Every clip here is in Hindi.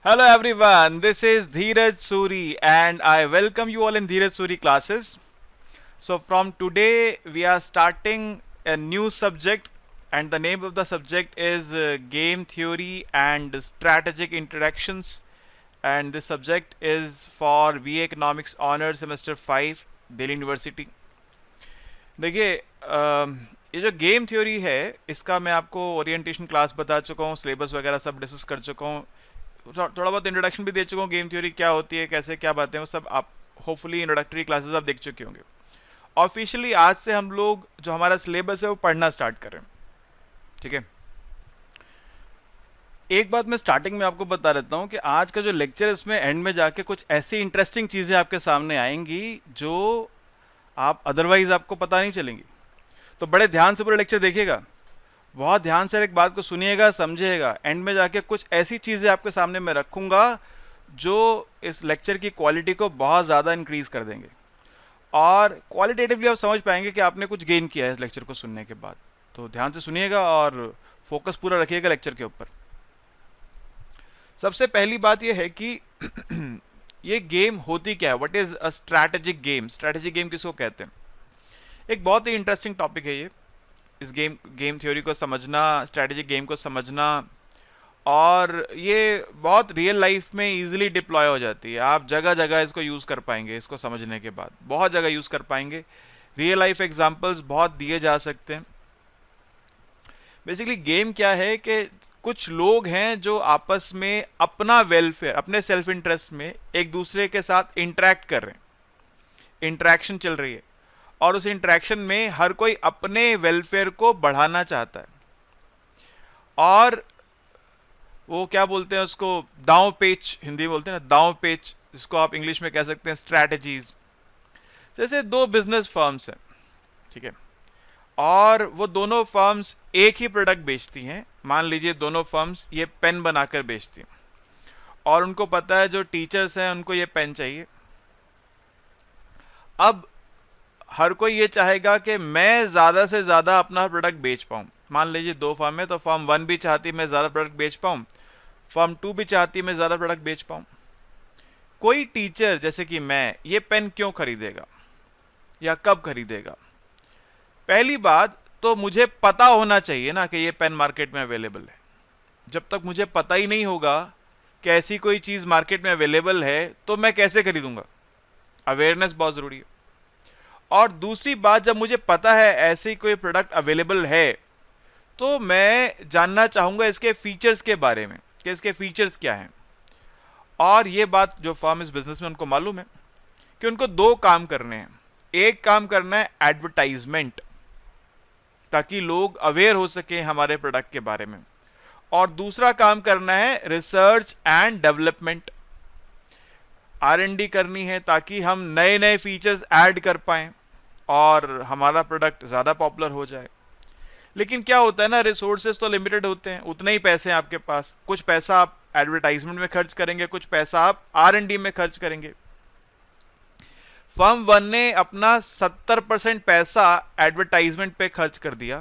Hello everyone, this is Dheeraj Suri and I welcome you all in Dheeraj Suri classes. So from today we are starting a new subject and the name of the subject is Game Theory and Strategic Interactions, and this subject is for BA Economics Honors Semester 5 Delhi university. देखिए ये जो गेम थ्योरी है इसका मैं आपको ओरिएंटेशन क्लास बता चुका हूँ, सिलेबस वगैरह सब डिस्कस कर चुका हूँ, थोड़ा बहुत इंट्रोडक्शन भी दे चुका हूँ. गेम थ्योरी क्या होती है, कैसे क्या बातें, वो सब आप होपफुली इंट्रोडक्टरी क्लासेस आप देख चुके होंगे. ऑफिशियली आज से हम लोग जो हमारा सिलेबस है वो पढ़ना स्टार्ट करें. ठीक है. एक बात मैं स्टार्टिंग में आपको बता देता हूँ कि आज का जो लेक्चर है इसमें एंड में जाके कुछ ऐसी इंटरेस्टिंग चीज़ें आपके सामने आएंगी जो आप अदरवाइज आपको पता नहीं चलेंगी. तो बड़े ध्यान से पूरा लेक्चर देखिएगा, बहुत ध्यान से एक बात को सुनिएगा, समझिएगा. एंड में जाके कुछ ऐसी चीज़ें आपके सामने मैं रखूँगा जो इस लेक्चर की क्वालिटी को बहुत ज़्यादा इंक्रीज़ कर देंगे और क्वालिटेटिवली आप समझ पाएंगे कि आपने कुछ गेन किया है इस लेक्चर को सुनने के बाद. तो ध्यान से सुनिएगा और फोकस पूरा रखिएगा लेक्चर के ऊपर. सबसे पहली बात यह है कि ये गेम होती क्या है, what is a strategic game. Strategic game किसको कहते हैं? एक बहुत ही इंटरेस्टिंग टॉपिक है ये. इस गेम थ्योरी को समझना, स्ट्रैटेजिक गेम को समझना, और ये बहुत रियल लाइफ में इजीली डिप्लॉय हो जाती है. आप जगह जगह इसको यूज़ कर पाएंगे. इसको समझने के बाद बहुत जगह यूज़ कर पाएंगे. रियल लाइफ एग्जांपल्स बहुत दिए जा सकते हैं. बेसिकली गेम क्या है कि कुछ लोग हैं जो आपस में अपना वेलफेयर, अपने सेल्फ इंटरेस्ट में एक दूसरे के साथ इंटरेक्ट कर रहे हैं. इंटरेक्शन चल रही है और उस इंटरेक्शन में हर कोई अपने वेलफेयर को बढ़ाना चाहता है. और वो क्या बोलते हैं उसको, दांव पेच हिंदी में बोलते हैं ना, दांव पेच, जिसको आप इंग्लिश में कह सकते हैं स्ट्रैटेजीज. जैसे दो बिजनेस फर्म्स हैं, ठीक है, और वो दोनों फर्म्स एक ही प्रोडक्ट बेचती हैं. मान लीजिए दोनों फर्म्स ये पेन बनाकर बेचती हैं और उनको पता है जो टीचर्स हैं उनको ये पेन चाहिए. अब हर कोई ये चाहेगा कि मैं ज़्यादा से ज़्यादा अपना प्रोडक्ट बेच पाऊँ. मान लीजिए दो फर्म है तो फर्म 1 भी चाहती मैं ज़्यादा प्रोडक्ट बेच पाऊँ, फर्म 2 भी चाहती मैं ज़्यादा प्रोडक्ट बेच पाऊँ. कोई टीचर जैसे कि मैं ये पेन क्यों खरीदेगा या कब खरीदेगा? पहली बात तो मुझे पता होना चाहिए ना कि ये पेन मार्केट में अवेलेबल है. जब तक मुझे पता ही नहीं होगा कि ऐसी कोई चीज़ मार्केट में अवेलेबल है तो मैं कैसे खरीदूंगा? अवेयरनेस बहुत ज़रूरी है. और दूसरी बात, जब मुझे पता है ऐसे कोई प्रोडक्ट अवेलेबल है तो मैं जानना चाहूँगा इसके फीचर्स के बारे में कि इसके फीचर्स क्या हैं. और ये बात जो फर्म इस बिजनेस में उनको मालूम है कि उनको दो काम करने हैं. एक काम करना है एडवर्टाइजमेंट, ताकि लोग अवेयर हो सके हमारे प्रोडक्ट के बारे में, और दूसरा काम करना है रिसर्च एंड डेवलपमेंट, R&D करनी है ताकि हम नए नए फीचर्स ऐड कर पाएं और हमारा प्रोडक्ट ज़्यादा पॉपुलर हो जाए. लेकिन क्या होता है ना, रिसोर्सेज तो लिमिटेड होते हैं, उतने ही पैसे हैं आपके पास. कुछ पैसा आप एडवर्टाइजमेंट में खर्च करेंगे, कुछ पैसा आप R&D में खर्च करेंगे. फर्म 1 ने अपना 70% पैसा एडवर्टाइजमेंट पे खर्च कर दिया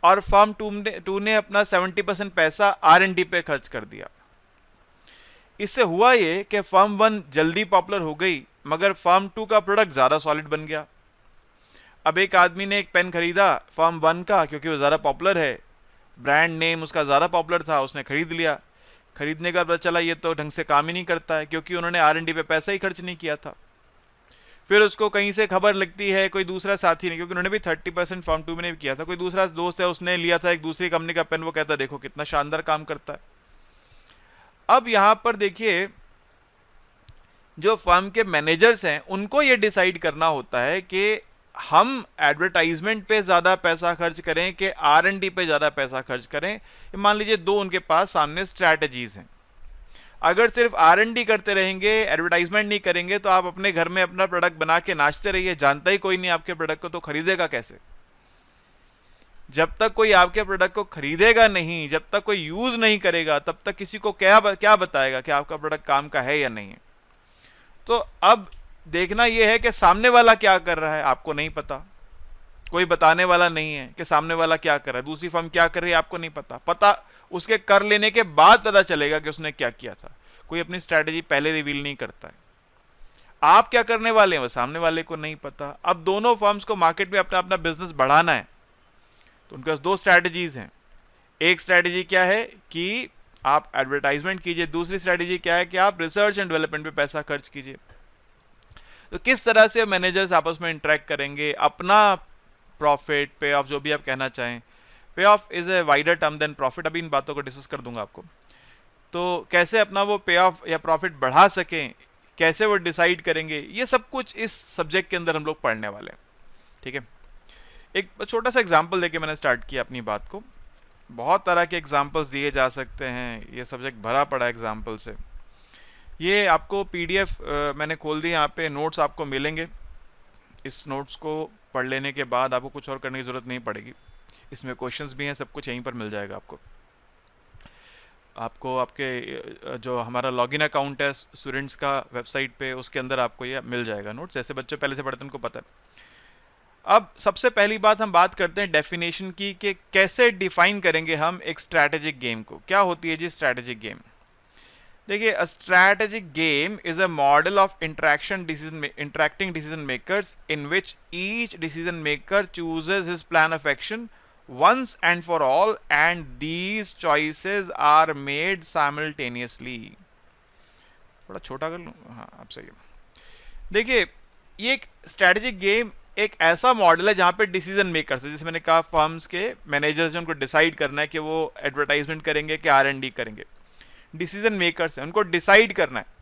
और फर्म 2 ने अपना 70% पैसा R&D पे खर्च कर दिया. इससे हुआ ये कि फर्म 1 जल्दी पॉपुलर हो गई मगर फर्म 2 का प्रोडक्ट ज़्यादा सॉलिड बन गया. अब एक आदमी ने एक पेन खरीदा फर्म 1 का क्योंकि वो ज़्यादा पॉपुलर है, ब्रांड नेम उसका ज़्यादा पॉपुलर था, उसने खरीद लिया. खरीदने का पता चला ये तो ढंग से काम ही नहीं करता है क्योंकि उन्होंने R&D पे पैसा ही खर्च नहीं किया था. फिर उसको कहीं से खबर लगती है, कोई दूसरा साथी ने, क्योंकि उन्होंने भी 30% फर्म 2 में ने भी किया था, कोई दूसरा दोस्त है उसने लिया था एक दूसरी कंपनी का पेन, वो कहता है देखो कितना शानदार काम करता है. अब यहां पर देखिए जो फर्म के मैनेजर्स हैं उनको ये डिसाइड करना होता है कि हम एडवर्टाइजमेंट पे ज़्यादा पैसा खर्च करें कि R&D पे ज़्यादा पैसा खर्च करें. मान लीजिए दो उनके पास सामने स्ट्रैटेजीज हैं. अगर सिर्फ R&D करते रहेंगे, एडवर्टाइजमेंट नहीं करेंगे, तो आप अपने घर में अपना प्रोडक्ट बना के नाचते रहिए, जानता ही कोई नहीं आपके प्रोडक्ट को, तो खरीदेगा कैसे? जब तक कोई आपके प्रोडक्ट को खरीदेगा नहीं, जब तक कोई यूज नहीं करेगा, तब तक किसी को क्या बताएगा कि आपका प्रोडक्ट काम का है या नहीं है? तो अब देखना यह है कि सामने वाला क्या कर रहा है आपको नहीं पता, कोई बताने वाला नहीं है कि सामने वाला क्या कर रहा है, दूसरी फर्म क्या कर रही है आपको नहीं पता. उसके कर लेने के बाद पता चलेगा कि उसने क्या किया था। कोई अपनी स्ट्रैटेजी पहले रिवील नहीं करता है। आप क्या करने वाले हैं वो सामने वाले को नहीं पता। अब दोनों फर्म्स को मार्केट में अपना अपना बिजनेस बढ़ाना है, तो उनके पास दो स्ट्रैटेजीज हैं। एक स्ट्रैटेजी क्या है कि आप एडवर्टाइजमेंट कीजिए, दूसरी स्ट्रैटेजी क्या है कि आप रिसर्च एंड डेवलपमेंट पे पैसा खर्च कीजिए। तो किस तरह से मैनेजर्स आपस में इंटरेक्ट करेंगे, अपना प्रॉफिट, पे ऑफ, जो भी आप कहना चाहें, payoff is a wider term than profit, अभी इन बातों को डिस्कस कर दूंगा आपको। तो कैसे अपना वो पे ऑफ या प्रॉफिट बढ़ा सकें, कैसे वो डिसाइड करेंगे, ये सब कुछ इस सब्जेक्ट के अंदर हम लोग पढ़ने वाले हैं। ठीक है, एक छोटा सा एग्जांपल देके मैंने स्टार्ट किया अपनी बात को। बहुत तरह के एग्जांपल्स दिए जा सकते हैं, ये सब्जेक्ट भरा पड़ा है एग्जांपल से। ये आपको पीडीएफ मैंने खोल दी, यहाँ पे नोट्स आपको मिलेंगे। इस नोट्स को पढ़ लेने के बाद आपको कुछ और करने की ज़रूरत नहीं पड़ेगी। इसमें क्वेश्चंस भी हैं, सब कुछ यहीं पर मिल जाएगा आपको आपके जो हमारा लॉगिन अकाउंट है स्टूडेंट्स का वेबसाइट पे, उसके अंदर आपको ये मिल जाएगा नोट्स। जैसे बच्चे पहले से पढ़ते हैं उनको पता है। अब सबसे पहली बात हम बात करते हैं डेफिनेशन की, कि कैसे डिफाइन करेंगे हम एक स्ट्रैटेजिक गेम को। क्या होती है जी स्ट्रैटेजिक गेम? देखिए, a strategic game is a model of interacting decision makers in which each decision maker chooses his plan of action once and for all, and these choices are made simultaneously। थोड़ा छोटा कर लूँ, हाँ आप सही है। देखिए, ये एक स्ट्रैटेजिक गेम एक ऐसा मॉडल है जहाँ पे डिसीजन मेकर्स है, जैसे मैंने कहा फर्म्स के मैनेजर्स हैं, उनको डिसाइड करना है कि वो एडवर्टाइजमेंट करेंगे कि R&D करेंगे। डिसीजन मेकर्स हैं, उनको डिसाइड करना है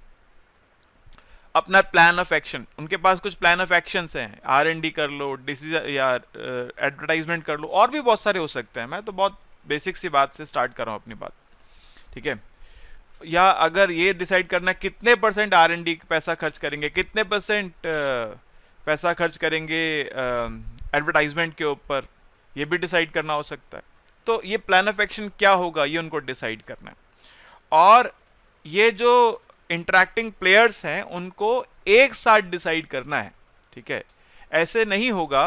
अपना प्लान ऑफ एक्शन। उनके पास कुछ प्लान ऑफ एक्शंस हैं, R&D कर लो, डिसीजन या एडवर्टाइजमेंट कर लो, और भी बहुत सारे हो सकते हैं। मैं तो बहुत बेसिक सी बात से स्टार्ट कर रहा हूँ अपनी बात, ठीक है। या अगर ये डिसाइड करना है कितने % R&D पैसा खर्च करेंगे, कितने % पैसा खर्च करेंगे एडवर्टाइजमेंट के ऊपर, ये भी डिसाइड करना हो सकता है। तो ये प्लान ऑफ एक्शन क्या होगा, ये उनको डिसाइड करना है। और ये जो इंटरेक्टिंग प्लेयर्स हैं उनको एक साथ डिसाइड करना है, ठीक है। ऐसे नहीं होगा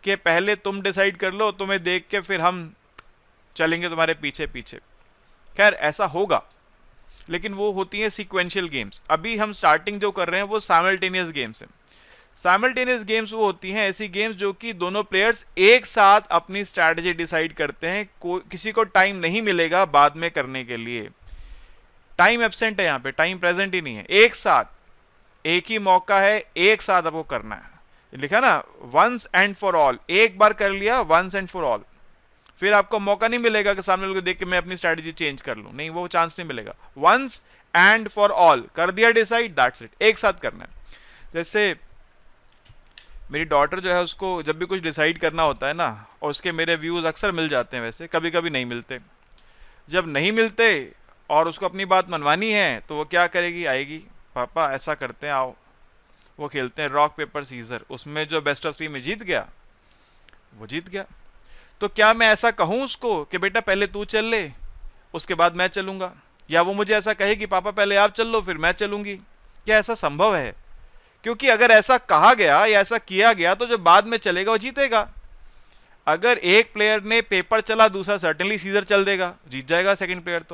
कि पहले तुम डिसाइड कर लो, तुम्हें देख के फिर हम चलेंगे तुम्हारे पीछे पीछे। खैर ऐसा होगा, लेकिन वो होती है सीक्वेंशियल गेम्स। अभी हम स्टार्टिंग जो कर रहे हैं वो साइमल्टेनियस गेम्स हैं। साइमल्टेनियस गेम्स वो होती हैं ऐसी गेम्स जो कि दोनों प्लेयर्स एक साथ अपनी स्ट्रैटेजी डिसाइड करते हैं, किसी को टाइम नहीं मिलेगा बाद में करने के लिए। टाइम एब्सेंट है यहाँ पे, टाइम प्रेजेंट ही नहीं है। एक साथ, एक ही मौका है, एक साथ आपको करना है। लिखा ना वंस एंड फॉर ऑल, एक बार कर लिया वंस एंड फॉर ऑल, फिर आपको मौका नहीं मिलेगा कि सामने लोग देख के मैं अपनी स्ट्रैटेजी चेंज कर लूं, नहीं, वो चांस नहीं मिलेगा। वंस एंड फॉर ऑल कर दिया डिसाइड, दैट्स इट, एक साथ करना है। जैसे मेरी डॉटर जो है, उसको जब भी कुछ डिसाइड करना होता है ना, और उसके मेरे व्यूज अक्सर मिल जाते हैं, वैसे कभी कभी नहीं मिलते। जब नहीं मिलते और उसको अपनी बात मनवानी है तो वो क्या करेगी, आएगी, पापा ऐसा करते हैं, आओ। वो खेलते हैं रॉक पेपर सीजर, उसमें जो बेस्ट ऑफ 3 में जीत गया वो जीत गया। तो क्या मैं ऐसा कहूं उसको कि बेटा पहले तू चल ले, उसके बाद मैं चलूंगा? या वो मुझे ऐसा कहे कि पापा पहले आप चल लो फिर मैं चलूंगी? क्या ऐसा संभव है? क्योंकि अगर ऐसा कहा गया या ऐसा किया गया तो जो बाद में चलेगा वो जीतेगा। अगर एक प्लेयर ने पेपर चला, दूसरा सर्टेनली सीजर चल देगा, जीत जाएगा सेकंड प्लेयर।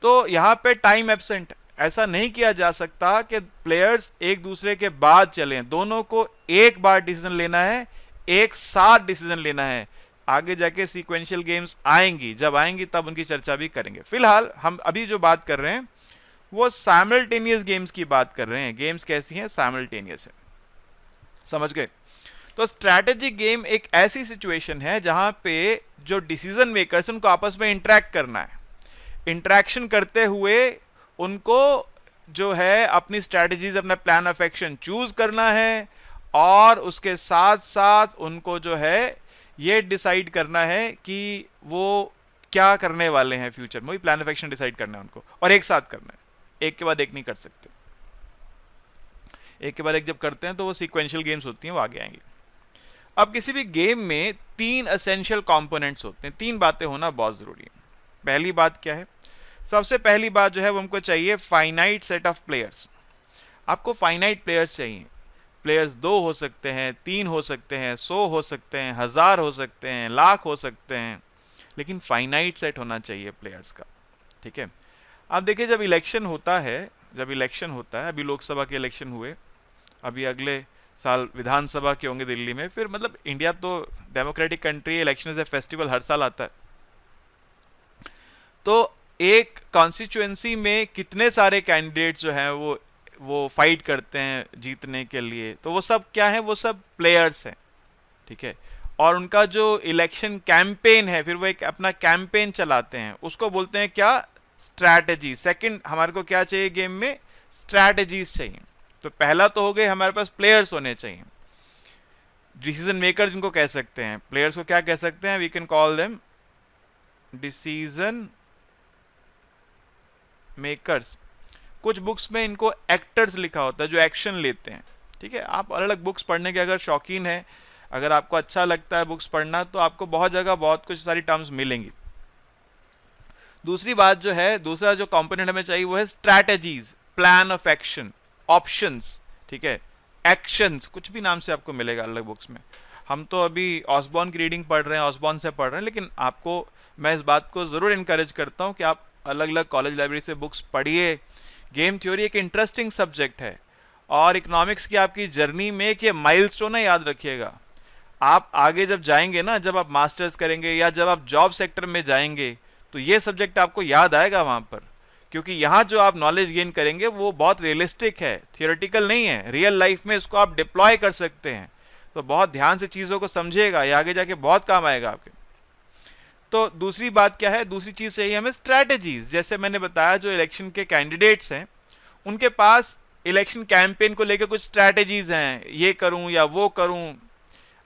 तो यहाँ पे टाइम एब्सेंट, ऐसा नहीं किया जा सकता कि प्लेयर्स एक दूसरे के बाद चलें। दोनों को एक बार डिसीजन लेना है, एक साथ डिसीजन लेना है। आगे जाके सीक्वेंशियल गेम्स आएंगी, जब आएंगी तब उनकी चर्चा भी करेंगे। फिलहाल हम अभी जो बात कर रहे हैं वो साइमल्टेनियस गेम्स की बात कर रहे हैं। गेम्स कैसी हैं? साइमल्टेनियस है, समझ गए? तो स्ट्रैटेजिक गेम एक ऐसी सिचुएशन है जहां पे जो डिसीजन मेकर्स उनको आपस में इंटरेक्ट करना है। इंटरेक्शन करते हुए उनको जो है अपनी स्ट्रैटेजीज, अपना प्लान ऑफ एक्शन चूज करना है, और उसके साथ साथ उनको जो है ये डिसाइड करना है कि वो क्या करने वाले हैं फ्यूचर में। वही प्लान ऑफ एक्शन डिसाइड करना है उनको, और एक साथ करना है, एक के बाद एक नहीं कर सकते। एक के बाद एक जब करते हैं तो वो सीक्वेंशियल गेम्स होती हैं, वो आगे आएंगी। अब किसी भी गेम में 3 एसेंशियल कंपोनेंट्स होते हैं, 3 बातें होना बहुत जरूरी है। पहली बात क्या है? सबसे पहली बात जो है वो हमको चाहिए फाइनाइट सेट ऑफ प्लेयर्स। आपको फाइनाइट प्लेयर्स चाहिए। प्लेयर्स 2 हो सकते हैं, 3 हो सकते हैं, 100 हो सकते हैं, 1000 हो सकते हैं, लाख हो सकते हैं, लेकिन फाइनाइट सेट होना चाहिए प्लेयर्स का, ठीक है। अब देखिए जब इलेक्शन होता है, अभी लोकसभा के इलेक्शन हुए, अभी अगले साल विधानसभा के होंगे दिल्ली में, फिर मतलब इंडिया तो डेमोक्रेटिक कंट्री है, इलेक्शन इज ए फेस्टिवल, हर साल आता है। तो एक कॉन्स्टिट्यूएंसी में कितने सारे कैंडिडेट जो हैं वो फाइट करते हैं जीतने के लिए, तो वो सब क्या है, वो सब प्लेयर्स हैं, ठीक है। और उनका जो इलेक्शन कैंपेन है, फिर वो एक अपना कैंपेन चलाते हैं, उसको बोलते हैं क्या, स्ट्रैटेजी। सेकंड हमारे को क्या चाहिए गेम में, स्ट्रैटेजीज चाहिए। तो पहला तो हो गए हमारे पास प्लेयर्स होने चाहिए, डिसीजन मेकर जिनको कह सकते हैं। प्लेयर्स को क्या कह सकते हैं, we can call them decision makers. कुछ बुक्स में इनको एक्टर्स लिखा होता है, जो एक्शन लेते हैं, ठीक है। आप अलग अलग बुक्स पढ़ने के अगर शौकीन है, अगर आपको अच्छा लगता है बुक्स पढ़ना, तो आपको बहुत जगह बहुत कुछ सारी टर्म्स मिलेंगी। दूसरी बात जो है, दूसरा जो कंपोनेंट हमें चाहिए वो है strategies, plan of action, options, ठीक है, एक्शंस, कुछ भी नाम से आपको मिलेगा अलग बुक्स में। हम तो अभी ऑसबॉर्न की रीडिंग पढ़ रहे हैं, ऑसबॉर्न से पढ़ रहे हैं, लेकिन आपको मैं इस बात को ज़रूर इनकरेज करता हूँ कि आप अलग अलग कॉलेज लाइब्रेरी से बुक्स पढ़िए। गेम थ्योरी एक इंटरेस्टिंग सब्जेक्ट है, और इकोनॉमिक्स की आपकी जर्नी में एक ये माइलस्टोन है, याद रखिएगा। आप आगे जब जाएंगे ना, जब आप मास्टर्स करेंगे या जब आप जॉब सेक्टर में जाएंगे, तो ये सब्जेक्ट आपको याद आएगा वहाँ पर, क्योंकि यहाँ जो आप नॉलेज गेन करेंगे वो बहुत रियलिस्टिक है, थियोरेटिकल नहीं है, रियल लाइफ में इसको आप डिप्लॉय कर सकते हैं। तो बहुत ध्यान से चीज़ों को समझिएगा, ये आगे जाके बहुत काम आएगा आपके। तो दूसरी बात क्या है, दूसरी चीज़ चाहिए हमें स्ट्रैटेजीज। जैसे मैंने बताया, जो इलेक्शन के कैंडिडेट्स हैं उनके पास इलेक्शन कैंपेन को लेकर कुछ स्ट्रैटेजीज हैं, ये करूं या वो करूं।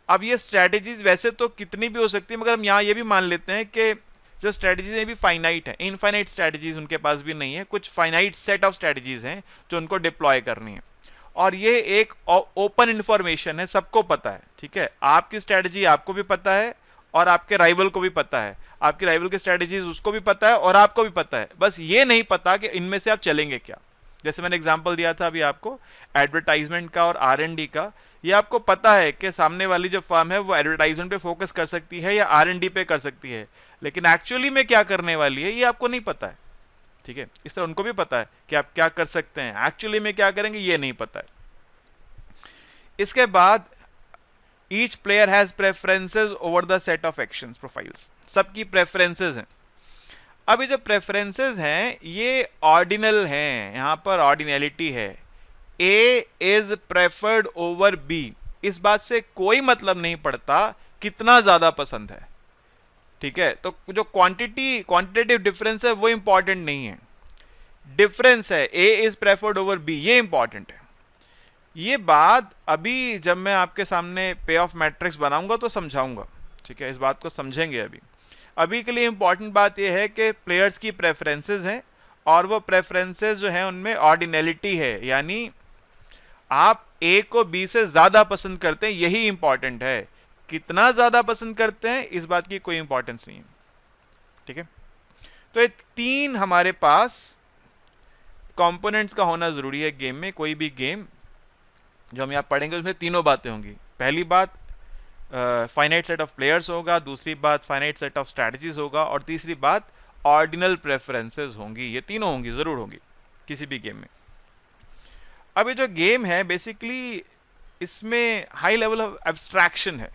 अब ये स्ट्रैटेजीज वैसे तो कितनी भी हो सकती है, मगर हम यहाँ ये भी मान लेते हैं कि जो स्ट्रैटेजीज हैं भी फाइनाइट है, इनफाइनाइट स्ट्रैटेजीज उनके पास भी नहीं है, कुछ फाइनाइट सेट ऑफ स्ट्रैटेजीज हैं जो उनको डिप्लॉय करनी है। और ये एक ओपन इन्फॉर्मेशन है, सबको पता है, ठीक है। आपकी स्ट्रैटेजी आपको भी पता है और आपके राइवल को भी पता है, आपकी राइवल की स्ट्रैटेजीज उसको भी पता है और आपको भी पता है, बस ये नहीं पता कि इनमें से आप चलेंगे क्या। जैसे मैंने एग्जांपल दिया था अभी आपको एडवर्टाइजमेंट का और R&D का, ये आपको पता है कि सामने वाली जो फर्म है वो एडवर्टाइजमेंट पे फोकस कर सकती है या R&D पे कर सकती है, लेकिन एक्चुअली में क्या करने वाली है ये आपको नहीं पता है, ठीक है। इस तरह उनको भी पता है कि आप क्या कर सकते हैं, एक्चुअली में क्या करेंगे ये नहीं पता है। इसके बाद each player has preferences over the set of actions profiles, सबकी प्रेफरेंसेस हैं। अब ये जो प्रेफरेंसेस हैं ये ऑर्डिनल हैं, यहां पर ऑर्डिनैलिटी है। ए इज प्रेफर्ड ओवर बी, इस बात से कोई मतलब नहीं पड़ता कितना ज्यादा पसंद है, ठीक है। तो जो क्वांटिटेटिव डिफरेंस है वो इंपॉर्टेंट नहीं है, डिफरेंस है ए इज प्रेफर्ड ओवर बी, ये इंपॉर्टेंट है। ये बात अभी जब मैं आपके सामने पे ऑफ मैट्रिक्स बनाऊंगा तो समझाऊंगा, ठीक है, इस बात को समझेंगे। अभी के लिए इंपॉर्टेंट बात यह है कि प्लेयर्स की प्रेफरेंसेस हैं, और वो प्रेफरेंसेस जो हैं उनमें ऑर्डिनैलिटी है, यानी आप ए को बी से ज्यादा पसंद करते हैं, यही इंपॉर्टेंट है। कितना ज्यादा पसंद करते हैं इस बात की कोई इंपॉर्टेंस नहीं है, ठीक है। तो ये तीन हमारे पास कंपोनेंट्स का होना जरूरी है गेम में। कोई भी गेम जो हम यहाँ पढ़ेंगे उसमें तीनों बातें होंगी। पहली बात फाइनाइट सेट ऑफ प्लेयर्स होगा, दूसरी बात फाइनाइट सेट ऑफ स्ट्रैटेजीज होगा, और तीसरी बात ऑर्डिनल प्रेफरेंसेस होंगी। ये तीनों होंगी, जरूर होंगी किसी भी गेम में। अब ये जो गेम है बेसिकली इसमें हाई लेवल ऑफ एब्स्ट्रैक्शन है,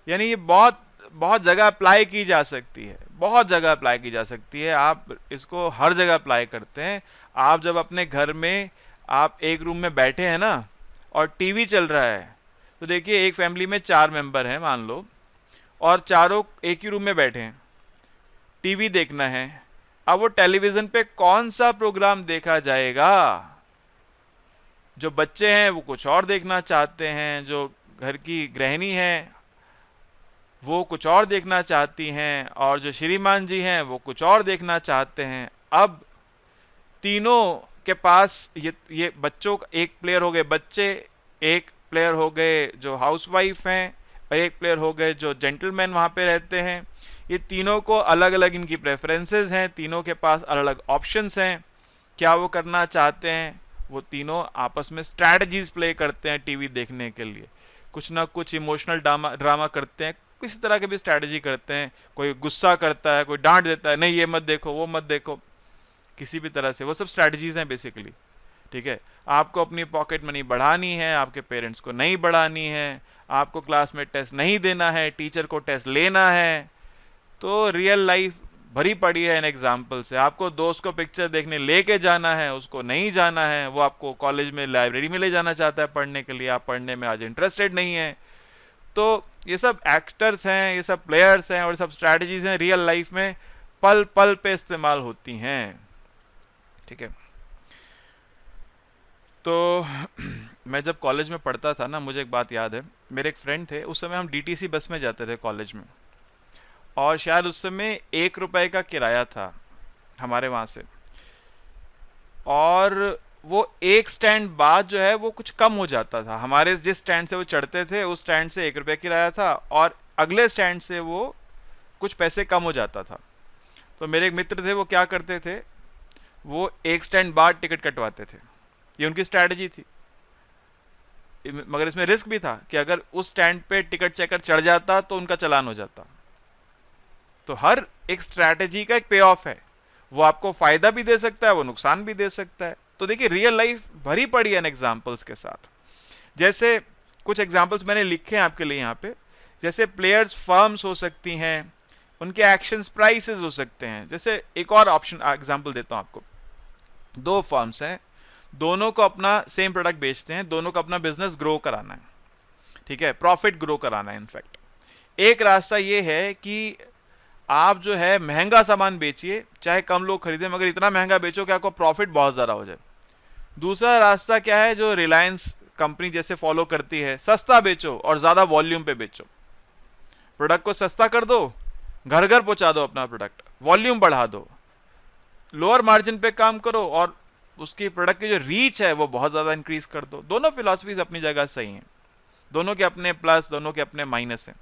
यानी ये बहुत बहुत जगह अप्लाई की जा सकती है, बहुत जगह अप्लाई की जा सकती है। आप इसको हर जगह अप्लाई करते हैं। आप जब अपने घर में आप एक रूम में बैठे हैं ना और टीवी चल रहा है, तो देखिए एक फैमिली में 4 मेंबर हैं मान लो, और चारों एक ही रूम में बैठे हैं, टीवी देखना है। अब वो टेलीविजन पे कौन सा प्रोग्राम देखा जाएगा? जो बच्चे हैं वो कुछ और देखना चाहते हैं, जो घर की गृहिणी है वो कुछ और देखना चाहती हैं, और जो श्रीमान जी हैं वो कुछ और देखना चाहते हैं। अब तीनों के पास ये बच्चों का एक प्लेयर हो गए बच्चे, एक प्लेयर हो गए जो हाउसवाइफ हैं, और एक प्लेयर हो गए जो जेंटलमैन वहाँ पे रहते हैं। ये तीनों को अलग अलग इनकी प्रेफरेंसेस हैं, तीनों के पास अलग अलग ऑप्शंस हैं क्या वो करना चाहते हैं। वो तीनों आपस में स्ट्रैटेजीज प्ले करते हैं टीवी देखने के लिए, कुछ ना कुछ इमोशनल ड्रामा करते हैं, किसी तरह की भी स्ट्रैटेजी करते हैं, कोई गुस्सा करता है, कोई डांट देता है, नहीं ये मत देखो वो मत देखो, किसी भी तरह से, वो सब स्ट्रैटेजीज हैं बेसिकली। ठीक है, आपको अपनी पॉकेट मनी बढ़ानी है, आपके पेरेंट्स को नहीं बढ़ानी है, आपको क्लास में टेस्ट नहीं देना है, टीचर को टेस्ट लेना है, तो रियल लाइफ भरी पड़ी है इन एग्जाम्पल से। आपको दोस्त को पिक्चर देखने लेके जाना है, उसको नहीं जाना है, वो आपको कॉलेज में लाइब्रेरी में ले जाना चाहता है पढ़ने के लिए, आप पढ़ने में आज इंटरेस्टेड नहीं है। तो ये सब एक्टर्स हैं, ये सब प्लेयर्स हैं और सब स्ट्रैटेजीज हैं, रियल लाइफ में पल पल पे इस्तेमाल होती हैं। ठीक है, तो मैं जब कॉलेज में पढ़ता था ना, मुझे एक बात याद है, मेरे एक फ्रेंड थे, उस समय हम डीटीसी बस में जाते थे कॉलेज में, और शायद उस समय 1 रुपए का किराया था हमारे वहाँ से, और वो एक स्टैंड बाद जो है वो कुछ कम हो जाता था, हमारे जिस स्टैंड से वो चढ़ते थे उस स्टैंड से 1 रुपये किराया था, और अगले स्टैंड से वो कुछ पैसे कम हो जाता था। तो मेरे एक मित्र थे, वो क्या करते थे, वो एक स्टैंड बाद टिकट कटवाते थे, ये उनकी स्ट्रैटेजी थी। मगर इसमें रिस्क भी था कि अगर उस स्टैंड पे टिकट चेकर चढ़ जाता तो उनका चालान हो जाता। तो हर एक स्ट्रैटेजी का एक पे ऑफ है, वो आपको फायदा भी दे सकता है, वो नुकसान भी दे सकता है। तो देखिए रियल लाइफ भरी पड़ी है एग्जांपल्स के साथ। जैसे कुछ एग्जांपल्स मैंने लिखे हैं आपके लिए यहाँ पे, जैसे प्लेयर्स फर्म्स हो सकती हैं, उनके एक्शंस प्राइसेस हो सकते हैं। जैसे एक और ऑप्शन एग्जांपल देता हूँ आपको, 2 फर्म्स हैं, दोनों को अपना सेम प्रोडक्ट बेचते हैं, दोनों को अपना बिजनेस ग्रो कराना है, ठीक है, प्रॉफिट ग्रो कराना है। इनफैक्ट एक रास्ता ये है कि आप जो है महंगा सामान बेचिए, चाहे कम लोग खरीदें, मगर इतना महंगा बेचो कि आपको प्रॉफिट बहुत ज़्यादा हो जाए। दूसरा रास्ता क्या है, जो रिलायंस कंपनी जैसे फॉलो करती है, सस्ता बेचो और ज़्यादा वॉल्यूम पे बेचो, प्रोडक्ट को सस्ता कर दो, घर घर पहुंचा दो अपना प्रोडक्ट, वॉल्यूम बढ़ा दो, लोअर मार्जिन पे काम करो और उसकी प्रोडक्ट की जो रीच है वो बहुत ज़्यादा इंक्रीज कर दो। दोनों फिलॉसफीज अपनी जगह सही हैं, दोनों के अपने प्लस, दोनों के अपने माइनस हैं।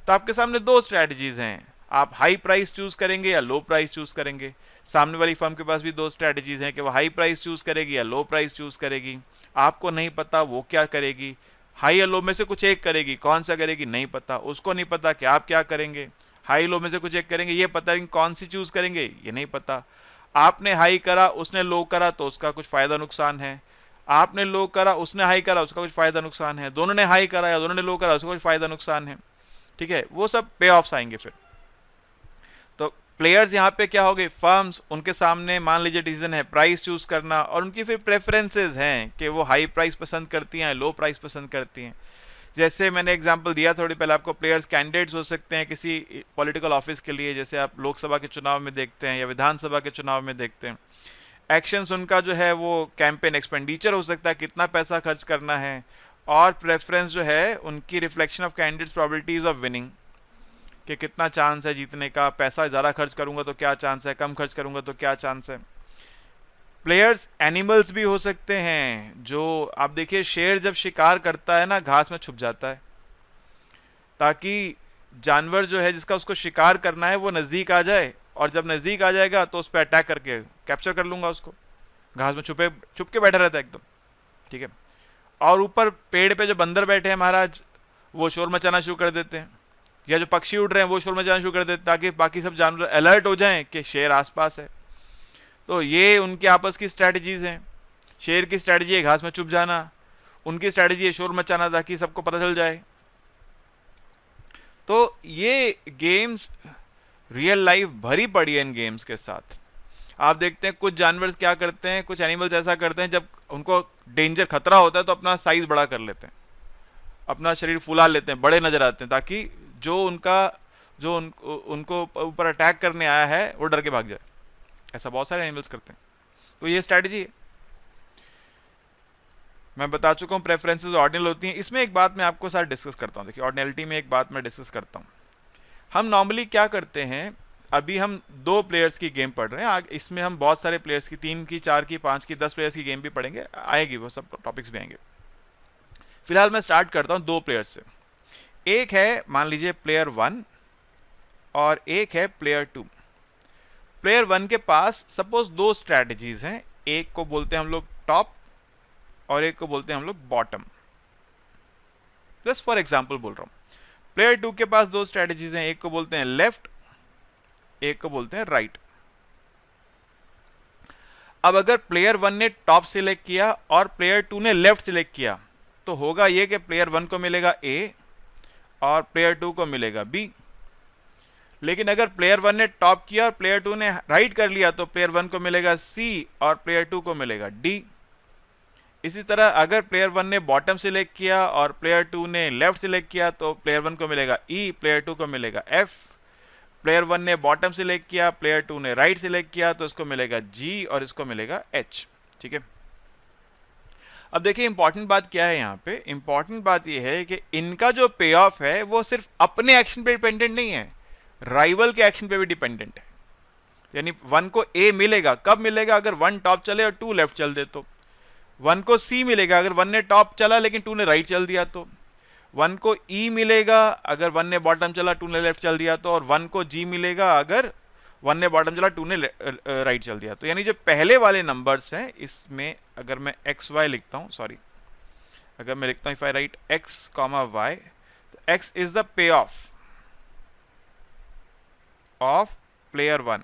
तो आपके सामने 2 स्ट्रैटेजीज हैं, आप हाई प्राइस चूज करेंगे या लो प्राइस चूज करेंगे। सामने वाली फर्म के पास भी 2 स्ट्रैटेजीज हैं कि वो हाई प्राइस चूज करेगी या लो प्राइस चूज करेगी। आपको नहीं पता वो क्या करेगी, हाई या लो में से कुछ एक करेगी, कौन सा करेगी नहीं पता, उसको नहीं पता कि आप क्या करेंगे। हाई लो में से कुछ एक करेंगे, ये पता है कौन सी चूज करेंगे ये नहीं पता। आपने हाई करा, उसने लो करा, तो उसका कुछ फायदा नुकसान है। आपने लो करा, उसने हाई करा, उसका कुछ फायदा नुकसान है। दोनों ने हाई करा या दोनों ने लो करा, उसका कुछ फायदा नुकसान है। ठीक है, वो सब पे ऑफ्स आएंगे फिर। तो प्लेयर्स यहाँ पे क्या हो गए, फर्म्स, उनके सामने मान लीजिए डिसीजन है प्राइस चूज करना, और उनकी फिर प्रेफरेंसेस हैं कि वो हाई प्राइस पसंद करती हैं, लो प्राइस पसंद करती हैं। जैसे मैंने एग्जांपल दिया थोड़ी पहले आपको, प्लेयर्स कैंडिडेट्स हो सकते हैं किसी पॉलिटिकल ऑफिस के लिए, जैसे आप लोकसभा के चुनाव में देखते हैं या विधानसभा के चुनाव में देखते हैं। एक्शंस उनका जो है वो कैंपेन एक्सपेंडिचर हो सकता है, कितना पैसा खर्च करना है, और प्रेफरेंस जो है उनकी reflection of candidates probabilities of winning, कि कितना चांस है जीतने का, पैसा ज़्यादा खर्च करूंगा तो क्या चांस है, कम खर्च करूंगा तो क्या चांस है। प्लेयर्स एनिमल्स भी हो सकते हैं, जो आप देखिए शेर जब शिकार करता है ना, घास में छुप जाता है ताकि जानवर जो है जिसका उसको शिकार करना है वो नज़दीक आ जाए, और जब नज़दीक आ जाएगा तो उस पर अटैक करके कैप्चर कर लूंगा उसको। घास में छुप के बैठा रहता है एकदम, ठीक है। और ऊपर पेड़ पे जो बंदर बैठे हैं महाराज, वो शोर मचाना शुरू कर देते हैं, या जो पक्षी उड़ रहे हैं वो शोर मचाना शुरू कर देते हैं, ताकि बाकी सब जानवर अलर्ट हो जाएं कि शेर आसपास है। तो ये उनके आपस की स्ट्रैटेजीज हैं। शेर की स्ट्रैटेजी है घास में छुप जाना, उनकी स्ट्रैटेजी है शोर मचाना ताकि सबको पता चल जाए। तो ये गेम्स, रियल लाइफ भरी पड़ी है इन गेम्स के साथ। आप देखते हैं कुछ जानवर क्या करते हैं, कुछ एनिमल्स ऐसा करते हैं, जब उनको डेंजर खतरा होता है तो अपना साइज बड़ा कर लेते हैं, अपना शरीर फुला लेते हैं, बड़े नजर आते हैं, ताकि जो उनको ऊपर अटैक करने आया है वो डर के भाग जाए। ऐसा बहुत सारे एनिमल्स करते हैं। तो ये स्ट्रैटेजी है। मैं बता चुका हूँ प्रेफरेंसेस ऑर्डिनल होती हैं। इसमें एक बात मैं आपको साथ डिस्कस करता हूँ। देखिए ऑर्डिनलिटी में एक बात मैं डिस्कस करता हूँ। हम नॉर्मली क्या करते हैं, अभी हम 2 प्लेयर्स की गेम पढ़ रहे हैं, इसमें हम बहुत सारे प्लेयर्स की, 3 की, 4 की, 5 की, 10 प्लेयर्स की गेम भी पढ़ेंगे, आएगी वो सब टॉपिक्स भी आएंगे। फिलहाल मैं स्टार्ट करता हूँ 2 प्लेयर्स से। एक है मान लीजिए प्लेयर 1 और एक है प्लेयर 2। प्लेयर 1 के पास सपोज 2 स्ट्रैटेजीज हैं, एक को बोलते हैं हम लोग टॉप और एक को बोलते हैं हम लोग बॉटम। जस्ट फॉर एग्जांपल बोल रहा हूं। प्लेयर 2 के पास दो स्ट्रेटजीज हैं, एक को बोलते हैं लेफ्ट, एक को बोलते हैं राइट। अब अगर प्लेयर 1 ने टॉप सिलेक्ट किया और प्लेयर 2 ने लेफ्ट सिलेक्ट किया तो होगा ये कि प्लेयर 1 को मिलेगा ए और प्लेयर 2 को मिलेगा बी। लेकिन अगर प्लेयर 1 ने टॉप किया और प्लेयर 2 ने राइट कर लिया तो प्लेयर 1 को मिलेगा सी और प्लेयर 2 को मिलेगा डी। इसी तरह अगर प्लेयर 1 ने बॉटम सिलेक्ट किया और प्लेयर 2 ने लेफ्ट सिलेक्ट किया तो प्लेयर 1 को मिलेगा ई, प्लेयर 2 को मिलेगा एफ। प्लेयर 1 ने बॉटम सिलेक्ट किया, प्लेयर 2 ने राइट सिलेक्ट किया तो इसको मिलेगा जी और इसको मिलेगा एच। ठीक है, अब देखिए इंपॉर्टेंट बात क्या है यहाँ पे। इंपॉर्टेंट बात ये है कि इनका जो पे ऑफ है वो सिर्फ अपने एक्शन पे डिपेंडेंट नहीं है, राइवल के एक्शन पे भी डिपेंडेंट है। यानी 1 को ए मिलेगा, कब मिलेगा? अगर 1 टॉप चले और 2 लेफ्ट चल दे तो। 1 को सी मिलेगा अगर 1 ने टॉप चला लेकिन 2 ने राइट चल दिया तो। 1 को ई मिलेगा अगर 1 ने बॉटम चला 2 ने लेफ्ट चल दिया तो। और 1 को जी मिलेगा अगर 1 ने बॉटम चला 2 ने राइट चल दिया तो। यानी जो पहले वाले नंबर्स हैं इसमें अगर मैं एक्स वाई लिखता हूं, सॉरी अगर मैं लिखता हूं if I write X comma Y, तो X is the payoff player 1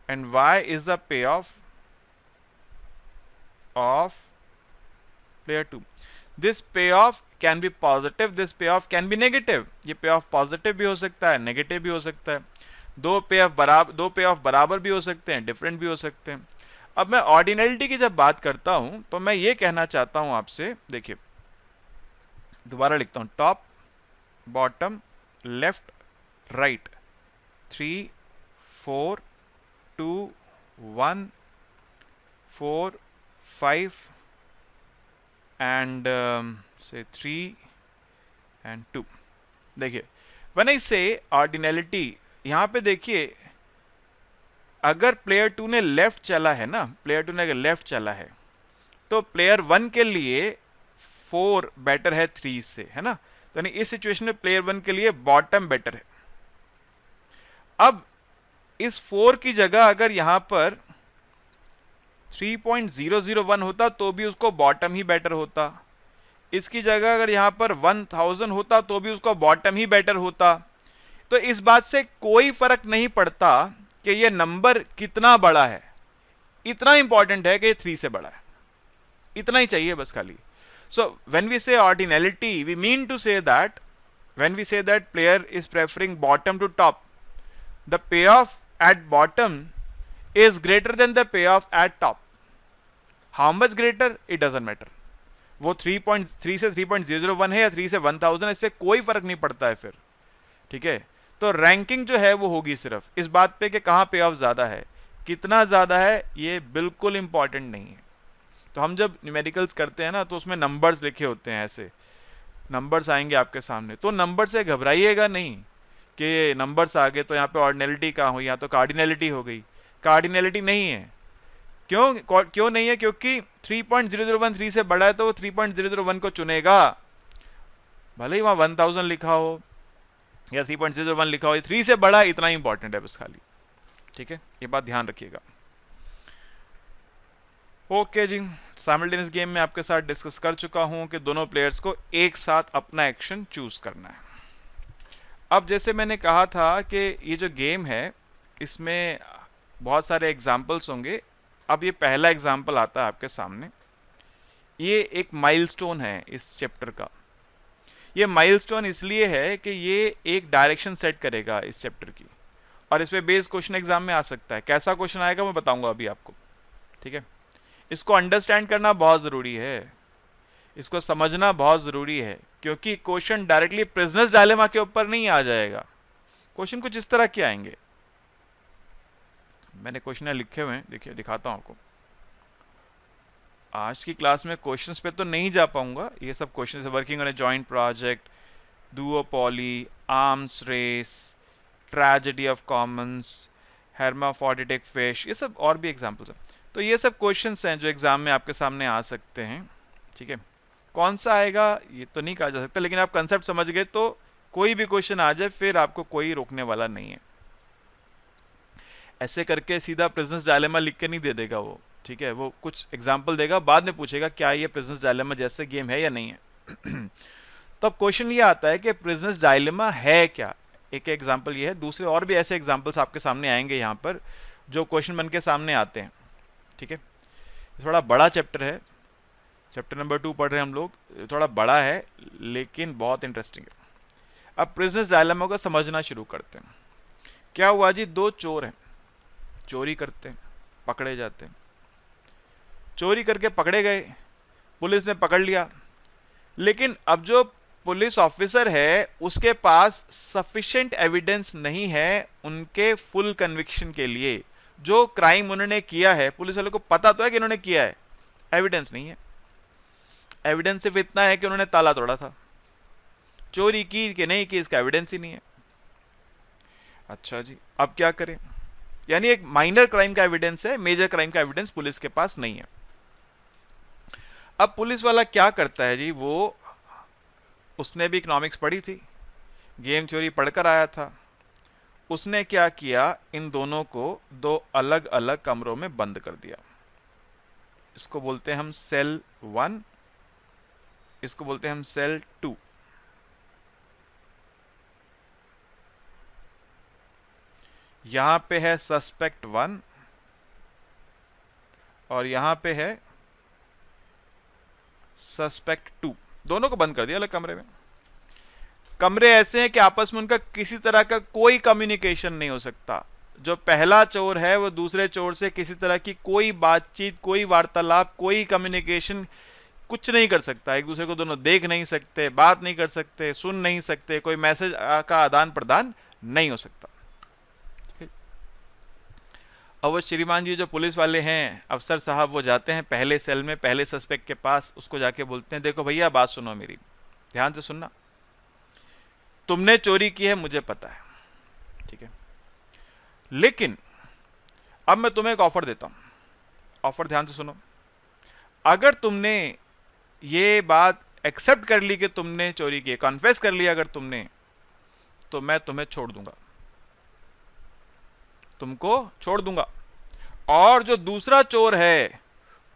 and y is the payoff of player 2. This payoff can be positive, this payoff can be negative. ये payoff positive भी हो सकता है, negative भी हो सकता है। दो payoff बराबर भी हो सकते हैं, different भी हो सकते हैं। अब मैं ऑर्डिनलिटी की जब बात करता हूं तो मैं ये कहना चाहता हूं आपसे, देखिए दोबारा लिखता हूं, top bottom left right 3 4 2 1 4 5 and say 3 and 2। देखिए when I say ordinality, यहां पे देखिए अगर प्लेयर 2 ने लेफ्ट चला है ना, प्लेयर 2 ने अगर लेफ्ट चला है तो प्लेयर 1 के लिए 4 बेटर है 3 से, है ना। तो यानी इस सिचुएशन में प्लेयर 1 के लिए बॉटम बेटर है। अब इस 4 की जगह अगर यहां पर 3.001 होता तो भी उसको बॉटम ही बेटर होता। इसकी जगह अगर यहां पर 1000 होता तो भी उसको बॉटम ही बेटर होता। तो इस बात से कोई फर्क नहीं पड़ता कि ये नंबर कितना बड़ा है, इतना इंपॉर्टेंट है कि ये 3 से बड़ा है, इतना ही चाहिए बस खाली। सो when we say ordinality we mean to say that when we say that player is preferring bottom to top, the payoff at bottom is greater than the payoff at top. How much greater? It doesn't matter. वो 3.3 से 3.001 है या 3 से 1000, इससे कोई फर्क नहीं पड़ता है फिर। ठीक है, तो रैंकिंग जो है वो होगी सिर्फ इस बात पे कि कहाँ पे ऑफ ज्यादा है, कितना ज्यादा है, ये बिल्कुल इंपॉर्टेंट नहीं है। तो हम जब न्यूमेरिकल्स करते हैं ना तो उसमें नंबर्स लिखे होते हैं, ऐसे नंबर्स आएंगे आपके सामने, तो नंबर से घबराइएगा नहीं कि नंबर्स आ गए तो यहाँ पे ऑर्डिनलिटी कहाँ हुई, यहाँ तो कार्डिनलिटी हो गई। कार्डिनलिटी नहीं है। क्यों नहीं है? क्योंकि 3.001 3 से बड़ा है तो वो 3.001 को चुनेगा, भले ही वहां 1000 लिखा हो या 3.001 लिखा हो, 3 से बड़ा इतना ही इंपॉर्टेंट है बस खाली। ठीक है, ये बात ध्यान रखिएगा। ओके जी, साइमल्टेनियस गेम में आपके साथ डिस्कस कर चुका हूं कि दोनों प्लेयर्स को एक साथ अपना एक्शन चूज करना है। अब जैसे मैंने कहा था कि ये जो गेम है इसमें बहुत सारे एग्जाम्पल्स होंगे। अब ये पहला एग्जाम्पल आता है आपके सामने। ये एक माइलस्टोन है इस चैप्टर का। ये माइलस्टोन इसलिए है कि ये एक डायरेक्शन सेट करेगा इस चैप्टर की, और इस पे बेस क्वेश्चन एग्जाम में आ सकता है। कैसा क्वेश्चन आएगा मैं बताऊंगा अभी आपको। ठीक है, इसको अंडरस्टैंड करना बहुत ज़रूरी है, इसको समझना बहुत ज़रूरी है, क्योंकि क्वेश्चन डायरेक्टली प्रिजनर्स डायलेमा के ऊपर नहीं आ जाएगा। क्वेश्चन कुछ इस तरह के आएंगे। मैंने क्वेश्चन लिखे हुए हैं, देखिए दिखाता हूं आपको। आज की क्लास में क्वेश्चंस पे तो नहीं जा पाऊंगा, ये सब questions working on a joint project, duopoly, arms race, tragedy of commons, hermaphroditic fish, ये सब और भी एग्जांपल्स हैं। तो ये सब क्वेश्चंस हैं जो एग्जाम में आपके सामने आ सकते हैं। ठीक है, कौन सा आएगा ये तो नहीं कहा जा सकता, लेकिन आप कंसेप्ट समझ गए तो कोई भी क्वेश्चन आ जाए फिर आपको कोई रोकने वाला नहीं है। ऐसे करके सीधा प्रिजनर्स डायलेमा लिख के नहीं दे देगा वो। ठीक है, वो कुछ एग्जाम्पल देगा, बाद में पूछेगा क्या ये प्रिजनर्स डायलेमा जैसे गेम है या नहीं है। तो अब क्वेश्चन ये आता है कि प्रिजनर्स डायलेमा है क्या। एक एग्जांपल ये है, दूसरे और भी ऐसे एग्जांपल्स आपके सामने आएंगे यहाँ पर जो क्वेश्चन बन के सामने आते हैं। ठीक है, थोड़ा बड़ा चैप्टर है, चैप्टर नंबर 2 पढ़ रहे हैं हम लोग, थोड़ा बड़ा है लेकिन बहुत इंटरेस्टिंग है। अब प्रिजनर्स डायलेमा को समझना शुरू करते हैं। क्या हुआ जी, दो चोर हैं, चोरी करते हैं, पकड़े जाते हैं, चोरी करके पकड़े गए, पुलिस ने पकड़ लिया, लेकिन अब जो पुलिस ऑफिसर है उसके पास सफिशिएंट एविडेंस नहीं है उनके फुल कन्विक्शन के लिए। जो क्राइम उन्होंने किया है पुलिस वालों को पता तो है कि इन्होंने किया है, एविडेंस नहीं है। एविडेंस सिर्फ इतना है कि उन्होंने ताला तोड़ा था, चोरी की कि नहीं की इसका एविडेंस ही नहीं है। अच्छा जी, अब क्या करें? यानी एक माइनर क्राइम का एविडेंस है, मेजर क्राइम का एविडेंस पुलिस के पास नहीं है। अब पुलिस वाला क्या करता है जी, वो उसने भी इकोनॉमिक्स पढ़ी थी, गेम थ्योरी पढ़कर आया था। उसने क्या किया, इन दोनों को दो अलग अलग कमरों में बंद कर दिया। इसको बोलते हैं हम सेल 1, इसको बोलते हैं हम सेल 2। यहां पे है सस्पेक्ट 1 और यहां पे है सस्पेक्ट 2। दोनों को बंद कर दिया अलग कमरे में। कमरे ऐसे हैं कि आपस में उनका किसी तरह का कोई कम्युनिकेशन नहीं हो सकता। जो पहला चोर है वो दूसरे चोर से किसी तरह की कोई बातचीत, कोई वार्तालाप, कोई कम्युनिकेशन कुछ नहीं कर सकता। एक दूसरे को दोनों देख नहीं सकते, बात नहीं कर सकते, सुन नहीं सकते, कोई मैसेज का आदान प्रदान नहीं हो सकता। अब वो श्रीमान जी जो पुलिस वाले हैं, अफसर साहब, वो जाते हैं पहले सेल में, पहले सस्पेक्ट के पास, उसको जाके बोलते हैं, देखो भैया बात सुनो मेरी, ध्यान से सुनना, तुमने चोरी की है मुझे पता है, ठीक है, लेकिन अब मैं तुम्हें एक ऑफर देता हूं। ऑफर ध्यान से सुनो, अगर तुमने ये बात एक्सेप्ट कर ली कि तुमने चोरी की है, कॉन्फेस कर लिया अगर तुमने, तो मैं तुम्हें छोड़ दूंगा, तुमको छोड़ दूंगा, और जो दूसरा चोर है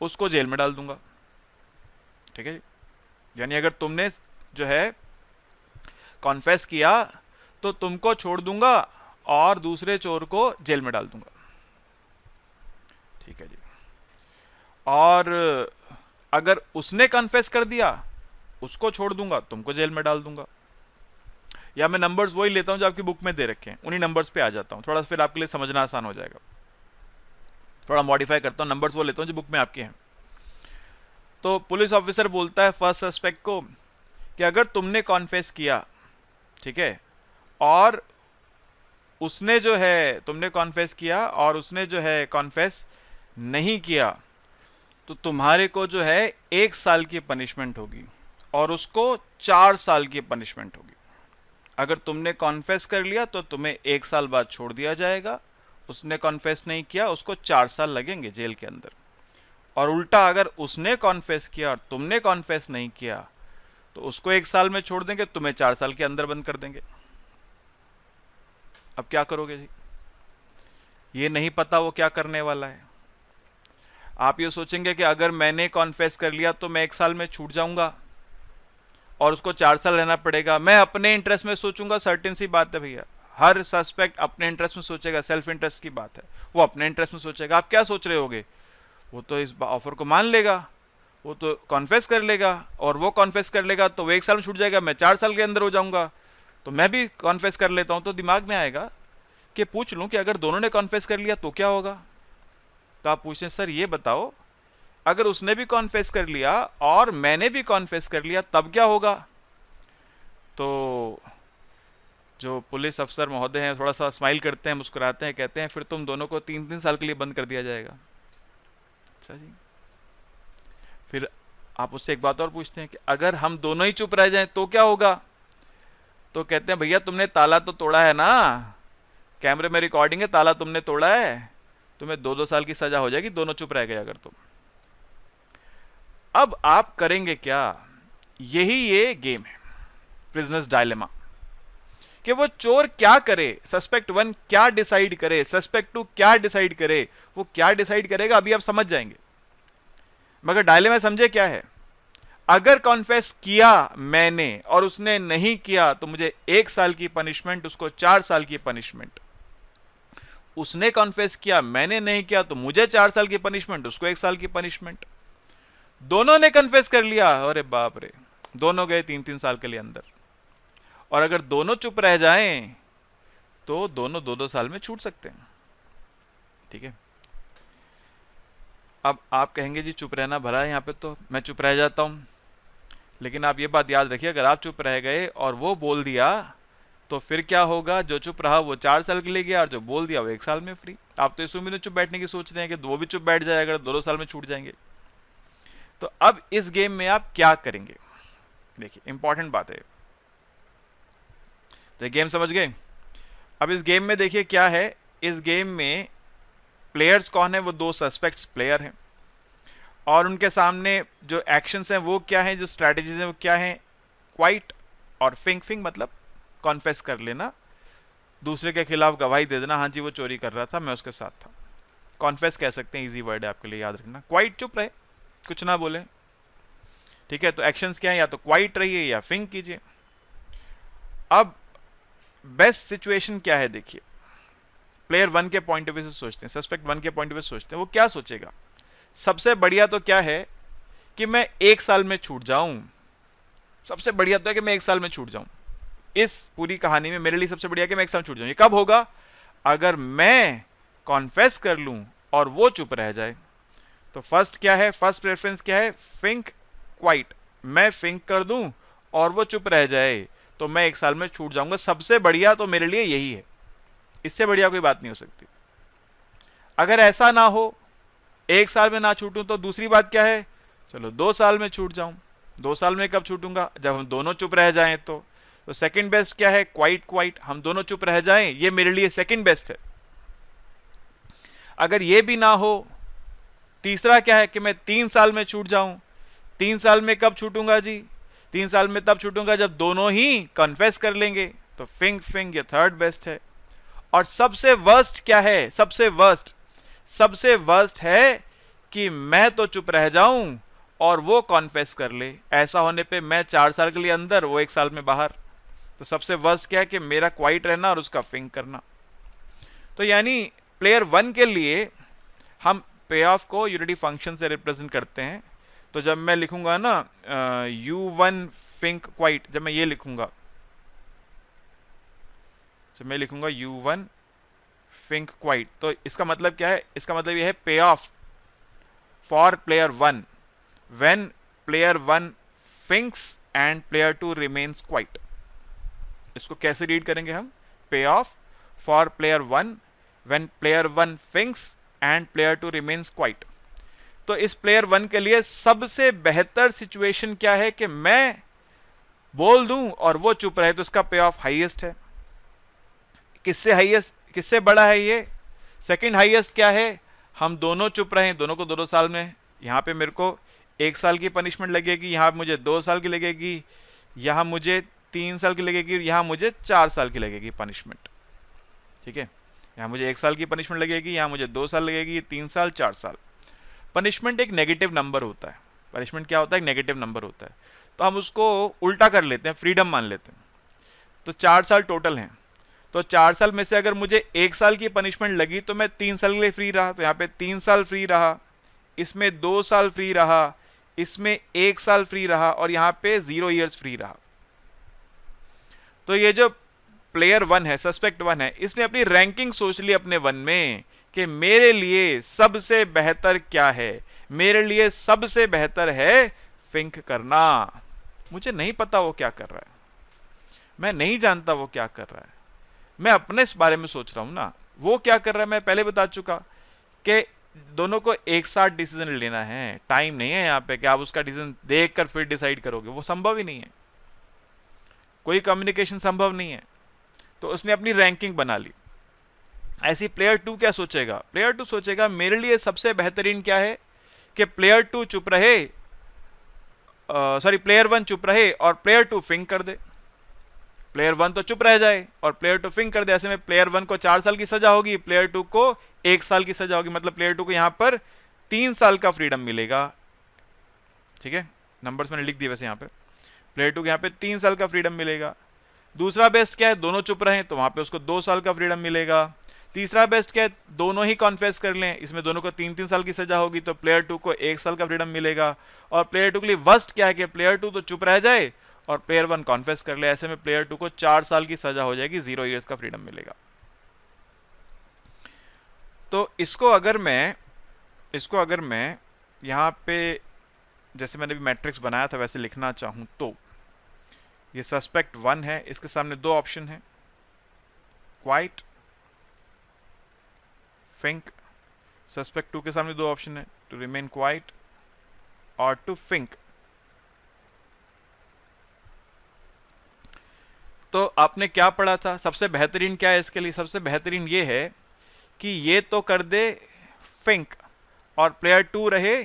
उसको जेल में डाल दूंगा। ठीक है जी, यानी अगर तुमने जो है कॉन्फेस किया तो तुमको छोड़ दूंगा और दूसरे चोर को जेल में डाल दूंगा। ठीक है जी, और अगर उसने कन्फेस कर दिया उसको छोड़ दूंगा, तुमको जेल में डाल दूंगा। या मैं नंबर्स वही लेता हूं जो आपकी बुक में दे रखे हैं, उन्हीं नंबर्स पे आ जाता हूं, थोड़ा फिर आपके लिए समझना आसान हो जाएगा। थोड़ा मॉडिफाई करता हूं, नंबर्स वो लेता हूं जो बुक में आपके हैं। तो पुलिस ऑफिसर बोलता है फर्स्ट सस्पेक्ट को कि अगर तुमने कॉन्फेस किया, ठीक है, और उसने जो है, तुमने कॉन्फेस किया और उसने जो है कॉन्फेस नहीं किया, तो तुम्हारे को जो है 1 साल की पनिशमेंट होगी और उसको 4 साल की पनिशमेंट होगी। अगर तुमने कॉन्फेस कर लिया तो तुम्हें 1 साल बाद छोड़ दिया जाएगा, उसने कॉन्फेस नहीं किया उसको 4 साल लगेंगे जेल के अंदर, और उल्टा अगर उसने कॉन्फेस किया और तुमने कॉन्फेस नहीं किया तो उसको 1 साल में छोड़ देंगे, तुम्हें 4 साल के अंदर बंद कर देंगे। अब क्या करोगे जी? ये नहीं पता वो क्या करने वाला है। आप ये सोचेंगे कि अगर मैंने कॉन्फेस कर लिया तो मैं 1 साल में छूट जाऊंगा और उसको 4 साल रहना पड़ेगा। मैं अपने इंटरेस्ट में सोचूंगा, सर्टेन सी बात है भैया, हर सस्पेक्ट अपने इंटरेस्ट में सोचेगा, सेल्फ इंटरेस्ट की बात है, वो अपने इंटरेस्ट में सोचेगा। आप क्या सोच रहे होगे? वो तो इस ऑफर को मान लेगा, वो तो कॉन्फेस कर लेगा, और वो कॉन्फेस कर लेगा तो वो 1 साल में छूट जाएगा, मैं 4 साल के अंदर हो जाऊंगा, तो मैं भी कॉन्फेस कर लेता हूं। तो दिमाग में आएगा कि पूछ लूं कि अगर दोनों ने कॉन्फेस कर लिया तो क्या होगा। तो आप पूछें सर ये बताओ, अगर उसने भी कॉन्फेस कर लिया और मैंने भी कॉन्फेस कर लिया तब क्या होगा? तो जो पुलिस अफसर महोदय हैं थोड़ा सा स्माइल करते हैं, मुस्कुराते हैं, कहते हैं फिर तुम दोनों को 3-3 साल के लिए बंद कर दिया जाएगा। अच्छा जी, फिर आप उससे एक बात और पूछते हैं कि अगर हम दोनों ही चुप रह जाएं तो क्या होगा? तो कहते हैं भैया तुमने ताला तो तोड़ा है ना, कैमरे में रिकॉर्डिंग है, ताला तुमने तोड़ा है, तुम्हें 2-2 साल की सजा हो जाएगी, दोनों चुप रह गए अगर तुम। अब आप करेंगे क्या? यही ये गेम है प्रिजनर्स डायलेमा, कि वो चोर क्या करे, सस्पेक्ट 1 क्या डिसाइड करे, सस्पेक्ट 2 क्या डिसाइड करे, वो क्या डिसाइड करेगा अभी आप समझ जाएंगे। मगर डायलेमा समझे क्या है? अगर कॉन्फेस किया मैंने और उसने नहीं किया तो मुझे 1 साल की पनिशमेंट, उसको 4 साल की पनिशमेंट। उसने कॉन्फेस किया मैंने नहीं किया तो मुझे 4 साल की पनिशमेंट, उसको 1 साल की पनिशमेंट। दोनों ने कन्फेस कर लिया, अरे बाप रे, दोनों गए 3-3 साल के लिए अंदर। और अगर दोनों चुप रह जाएं तो दोनों 2-2 साल में छूट सकते हैं। ठीक है, अब आप कहेंगे जी चुप रहना भला है, यहां पे तो मैं चुप रह जाता हूं, लेकिन आप ये बात याद रखिए, अगर आप चुप रह गए और वो बोल दिया तो फिर क्या होगा? जो चुप रहा वो 4 साल के लिए गया और जो बोल दिया वो 1 साल में फ्री। आप तो इस उम्मीद में चुप बैठने की सोच रहे हैं कि वो भी चुप बैठ जाए, अगर 2 साल में छूट जाएंगे। तो अब इस गेम में आप क्या करेंगे? देखिए इंपॉर्टेंट बात है, तो गेम समझ गए। अब इस गेम में देखिए क्या है, इस गेम में प्लेयर्स कौन है? वो 2 सस्पेक्ट्स प्लेयर हैं और उनके सामने जो एक्शंस हैं वो क्या है, जो स्ट्रैटेजीज हैं वो क्या है? क्वाइट और फिंग। फिंग मतलब कॉन्फेस कर लेना, दूसरे के खिलाफ गवाही दे देना, हाँ जी वो चोरी कर रहा था, मैं उसके साथ था। कॉन्फेस कह सकते हैं, इजी वर्ड है आपके लिए, याद रखना। क्वाइट चुप रहे, कुछ ना बोले। ठीक है, तो एक्शंस क्या है? या तो क्वाइट रहिए या फिंग कीजिए। अब बेस्ट सिचुएशन क्या है? देखिए प्लेयर 1 के पॉइंट ऑफ व्यू से सोचते हैं, सस्पेक्ट 1 के पॉइंट ऑफ व्यू से सोचते हैं, वो क्या सोचेगा? सबसे बढ़िया तो क्या है कि मैं 1 साल में छूट जाऊं। सबसे बढ़िया तो है कि मैं 1 साल में छूट जाऊं। इस पूरी कहानी में मेरे लिए सबसे बढ़िया कि मैं 1 साल में छूट जाऊं। ये कब होगा? अगर मैं कॉन्फेस कर लूं और वो चुप रह जाए। तो फर्स्ट क्या है, फर्स्ट प्रेफरेंस क्या है? Fink quite. मैं फिंक कर दूं और वो चुप रह जाए तो मैं 1 साल में छूट जाऊंगा। सबसे बढ़िया तो मेरे लिए यही है, इससे बढ़िया कोई बात नहीं हो सकती। अगर ऐसा ना हो, 1 साल में ना छूटूं, तो दूसरी बात क्या है? चलो 2 साल में छूट जाऊं। 2 साल में कब छूटूंगा? जब हम दोनों चुप रह जाएं। तो सेकंड बेस्ट क्या है? क्वाइट क्वाइट, हम दोनों चुप रह जाएं, ये मेरे लिए सेकंड बेस्ट है। अगर ये भी ना हो, तीसरा क्या है कि मैं 3 साल में छूट जाऊं। 3 साल में कब छूटूंगा जी? 3 साल में तब छूटूंगा जब दोनों ही कन्फेस कर लेंगे, तो फिंग फिंग ये थर्ड बेस्ट है। और सबसे वर्स्ट क्या है? सबसे वर्स्ट है कि मैं तो चुप रह जाऊं और वो कॉन्फेस कर ले। ऐसा होने पे मैं 4 साल के लिए अंदर, वो 1 साल में बाहर। तो सबसे वर्स्ट क्या है कि मेरा क्वाइट रहना और उसका फिंग करना। तो यानी प्लेयर 1 के लिए हम पे ऑफ को यूनिटी फंक्शन से रिप्रेजेंट करते हैं। तो जब मैं लिखूंगा ना u1 फिंक क्वाइट, जब मैं ये लिखूंगा, जब मैं लिखूंगा u1 फिंक क्वाइट, तो इसका मतलब क्या है? इसका मतलब यह है payoff for player 1 when player 1 finks and player 2 remains quiet. इसको कैसे रीड करेंगे हम? Payoff for player 1 when player 1 finks and player 2 remains quiet. तो इस प्लेयर 1 के लिए सबसे बेहतर सिचुएशन क्या है कि मैं बोल दूं और वो चुप रहे, तो इसका पे ऑफ हाईएस्ट है। किससे हाईएस्ट, किससे बड़ा है ये? सेकंड हाईएस्ट क्या है? हम दोनों चुप रहे, दोनों को 2-2 साल में। यहां पे मेरे को 1 साल की पनिशमेंट लगेगी, यहां मुझे 2 साल की लगेगी, यहां मुझे 3 साल की लगेगी, यहां मुझे 4 साल की लगेगी पनिशमेंट। ठीक है, यहां मुझे 1 साल की पनिशमेंट लगेगी, यहां मुझे 2 साल लगेगी, 3 साल 4 साल। पनिशमेंट एक नेगेटिव नंबर होता है। पनिशमेंट क्या होता है? एक नेगेटिव नंबर होता है। तो हम उसको उल्टा कर लेते हैं, फ्रीडम मान लेते हैं। तो 4 साल टोटल हैं, तो 4 साल में से अगर मुझे 1 साल की पनिशमेंट लगी तो मैं 3 साल के लिए फ्री रहा। तो यहाँ पे 3 साल फ्री रहा, इसमें 2 साल फ्री रहा, इसमें 1 साल फ्री रहा और यहाँ पे 0 ईयर्स फ्री रहा। तो ये जो प्लेयर 1 है, सस्पेक्ट 1 है, इसने अपनी रैंकिंग सोच ली अपने 1 में कि मेरे लिए सबसे बेहतर क्या है? मेरे लिए सबसे बेहतर है फिंक करना। मुझे नहीं पता वो क्या कर रहा है, मैं नहीं जानता वो क्या कर रहा है, मैं अपने इस बारे में सोच रहा हूं ना। वो क्या कर रहा है मैं पहले बता चुका कि दोनों को एक साथ डिसीजन लेना है। टाइम नहीं है यहाँ पे कि आप उसका डिसीजन देखकर फिर डिसाइड करोगे, वो संभव ही नहीं है, कोई कम्युनिकेशन संभव नहीं है। तो उसने अपनी रैंकिंग बना ली। ऐसी प्लेयर 2 क्या सोचेगा? प्लेयर 2 सोचेगा मेरे लिए सबसे बेहतरीन क्या है कि प्लेयर 2 चुप रहे, प्लेयर 1 चुप रहे और प्लेयर 2 फिंक कर दे। प्लेयर 1 तो चुप रह जाए और प्लेयर 2 फिंक कर दे। ऐसे में प्लेयर 1 को 4 साल की सजा होगी, प्लेयर 2 को 1 साल की सजा होगी। मतलब प्लेयर 2 को यहां पर 3 साल का फ्रीडम मिलेगा। ठीक है, नंबर्स मैंने लिख दिए वैसे यहाँ पे। प्लेयर 2 को यहाँ पे 3 साल का फ्रीडम मिलेगा। दूसरा बेस्ट क्या है, दोनों चुप रहे तो वहां पे उसको 2 साल का फ्रीडम मिलेगा। तीसरा बेस्ट क्या है, दोनों ही कॉन्फेस कर लें, इसमें दोनों को 3-3 साल की सजा होगी, तो प्लेयर 2 को 1 साल का फ्रीडम मिलेगा। और प्लेयर 2 के लिए वर्स्ट क्या है कि प्लेयर 2 तो चुप रह जाए और प्लेयर 1 कॉन्फेस कर ले, ऐसे में प्लेयर 2 को 4 साल की सजा हो जाएगी, 0 ईयर्स का फ्रीडम मिलेगा। तो इसको अगर मैं यहाँ पे जैसे मैंने भी मैट्रिक्स बनाया था वैसे लिखना चाहूं तो ये सस्पेक्ट 1 है, इसके सामने 2 ऑप्शन है, क्वाइट, थिंक। सस्पेक्ट 2 के सामने 2 ऑप्शन है, टू रिमेन क्वाइट और टू थिंक। तो आपने क्या पढ़ा था, सबसे बेहतरीन क्या है इसके लिए, सबसे बेहतरीन ये है कि ये तो कर दे थिंक और प्लेयर 2 रहे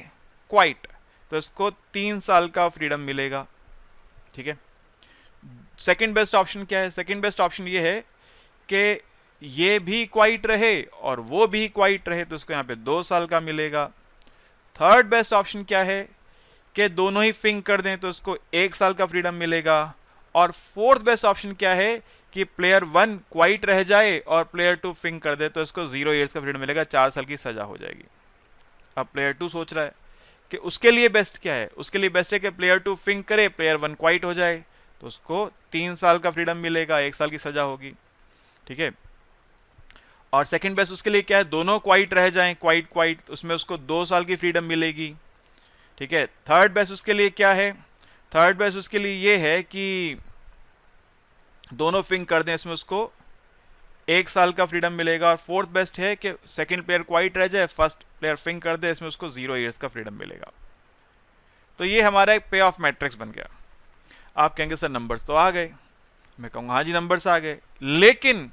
क्वाइट, तो इसको 3 साल का फ्रीडम मिलेगा। ठीक है। सेकंड बेस्ट ऑप्शन क्या है, सेकंड बेस्ट ऑप्शन ये है कि ये भी क्वाइट रहे और वो भी क्वाइट रहे, तो इसको यहाँ पे 2 साल का मिलेगा। थर्ड बेस्ट ऑप्शन क्या है कि दोनों ही थिंक कर दें, तो इसको 1 साल का फ्रीडम मिलेगा। और फोर्थ बेस्ट ऑप्शन क्या है कि प्लेयर 1 क्वाइट रह जाए और प्लेयर 2 थिंक कर दे, तो इसको 0 ईयर्स का फ्रीडम मिलेगा, 4 साल की सजा हो जाएगी। अब प्लेयर 2 सोच रहा है कि उसके लिए बेस्ट क्या है, उसके लिए बेस्ट है कि प्लेयर 2 थिंक करे, प्लेयर 1 क्वाइट हो जाए, तो उसको 3 साल का फ्रीडम मिलेगा, 1 साल की सजा होगी। ठीक है। और सेकंड बेस्ट उसके लिए क्या है, दोनों क्वाइट रह जाएं, क्वाइट, उसमें उसको 2 साल की फ्रीडम मिलेगी। ठीक है। थर्ड बेस्ट उसके लिए क्या है, थर्ड बेस्ट उसके लिए ये है कि दोनों थिंक कर दें, इसमें उसको 1 साल का फ्रीडम मिलेगा। और फोर्थ बेस्ट है कि सेकंड प्लेयर क्वाइट रह जाए, फर्स्ट प्लेयर थिंक कर दे, इसमें उसको 0 ईयर्स का फ्रीडम मिलेगा। तो ये हमारा एक पे ऑफ मैट्रिक्स बन गया। आप कहेंगे सर नंबर्स तो आ गए, मैं कहूँगा हाँ जी नंबर्स आ गए, लेकिन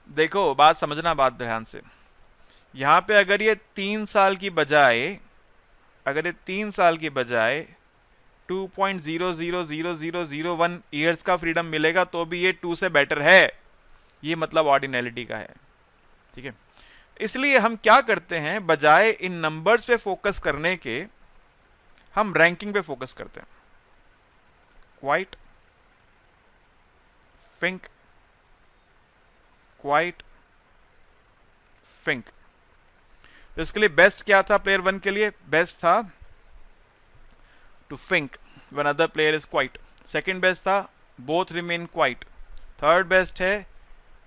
देखो बात समझना, बात ध्यान से, यहाँ पे अगर ये 3 साल की बजाय 2.000001 ईयर्स का फ्रीडम मिलेगा तो भी ये 2 से बेटर है, ये मतलब ऑर्डिनैलिटी का है। ठीक है। इसलिए हम क्या करते हैं, बजाय इन नंबर्स पे फोकस करने के हम रैंकिंग पे फोकस करते हैं। Quite, think, quite, think. तो इसके लिए बेस्ट क्या था, प्लेयर 1 के लिए बेस्ट था to think when other player is quiet. Second best था both remain quiet. Third best है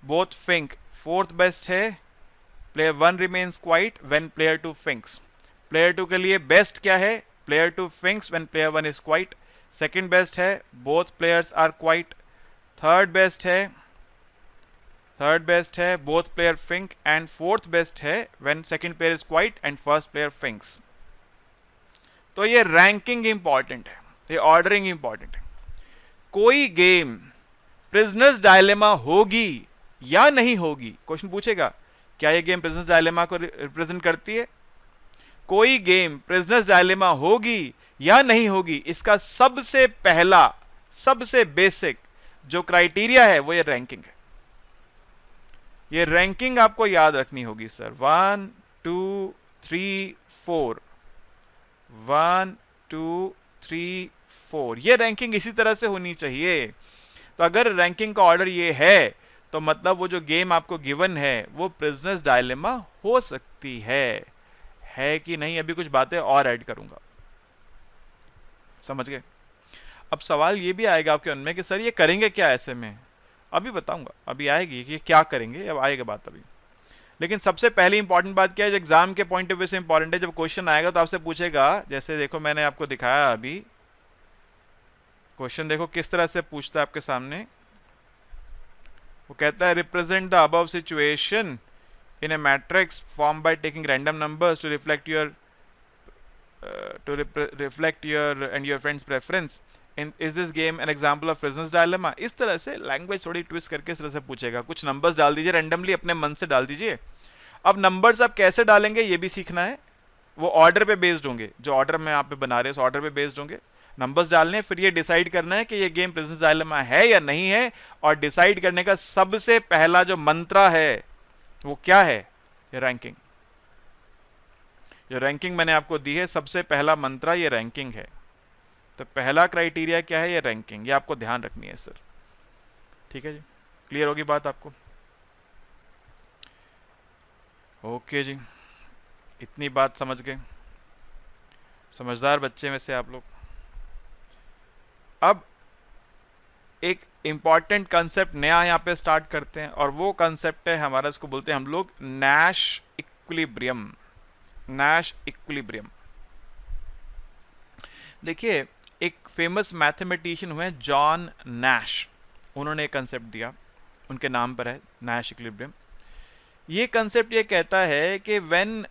बोथ थिंक। फोर्थ बेस्ट है player 1 remains quiet when player 2 thinks. Player 2 के लिए बेस्ट क्या है, player 2 thinks when player 1 is quiet. Second best है both players are quiet. Third best है both player think. And fourth best है when second player is quiet and first player thinks. तो ये रैंकिंग इंपॉर्टेंट है, ये ऑर्डरिंग इंपॉर्टेंट है। कोई गेम प्रिजनर्स डायलेमा होगी या नहीं होगी, क्वेश्चन पूछेगा क्या ये गेम प्रिजनर्स डायलेमा को रिप्रेजेंट करती है। कोई गेम प्रिजनर्स डायलेमा होगी या नहीं होगी, इसका सबसे पहला, सबसे बेसिक जो क्राइटेरिया है वो ये रैंकिंग है। ये रैंकिंग आपको याद रखनी होगी सर। 1 2 3 4, 1 2 3 4, ये रैंकिंग इसी तरह से होनी चाहिए। तो अगर रैंकिंग का ऑर्डर ये है तो मतलब वो जो गेम आपको गिवन है वो प्रिजनर्स डायलेमा हो सकती है कि नहीं, अभी कुछ बातें और ऐड करूंगा, समझ गए। अब सवाल ये भी आएगा आपके मन में कि सर ये करेंगे क्या ऐसे में, अभी बताऊंगा, अभी आएगी कि क्या करेंगे, अब आएगा बात अभी। लेकिन सबसे पहली इंपॉर्टेंट बात क्या है जो एग्जाम के पॉइंट ऑफ व्यू से इंपॉर्टेंट है, जब क्वेश्चन आएगा तो आपसे पूछेगा, जैसे देखो मैंने आपको दिखाया अभी क्वेश्चन, देखो किस तरह से पूछता है आपके सामने। वो कहता है represent the above situation in a matrix form by taking random numbers to reflect your and your friends preference in is this game an example of prisoner's dilemma. इस तरह से लैंग्वेज थोड़ी ट्विस्ट करके इस तरह से पूछेगा, कुछ नंबर्स डाल दीजिए रैंडमली, अपने मन से डाल दीजिए। अब नंबर्स आप कैसे डालेंगे ये भी सीखना है, वो ऑर्डर पे बेस्ड होंगे, जो ऑर्डर में आप पे बना रहे हैं उस ऑर्डर पे बेस्ड होंगे। नंबर्स डालने, फिर ये डिसाइड करना है कि ये गेम प्रिजनर्स डायलेमा है या नहीं है, और डिसाइड करने का सबसे पहला जो मंत्रा है वो क्या है, ये रैंकिंग। जो रैंकिंग मैंने आपको दी है, सबसे पहला मंत्रा ये रैंकिंग है। तो पहला क्राइटेरिया क्या है? ये रैंकिंग, ये आपको ध्यान रखनी है सर। ठीक है जी, क्लियर होगी बात आपको? ओके जी, इतनी बात समझ गए, समझदार बच्चे में से आप लोग। अब एक इंपॉर्टेंट कंसेप्ट नया यहाँ पे स्टार्ट करते हैं, और वो कंसेप्ट है हमारा, इसको बोलते हैं हम लोग नैश इक्विलिब्रियम। नैश इक्विलिब्रियम, देखिए एक फेमस मैथमेटिशियन हुए जॉन नैश, उन्होंने एक कंसेप्ट दिया, उनके नाम पर है नैश इक्विलिब्रियम। ये कंसेप्ट ये कहता है कि when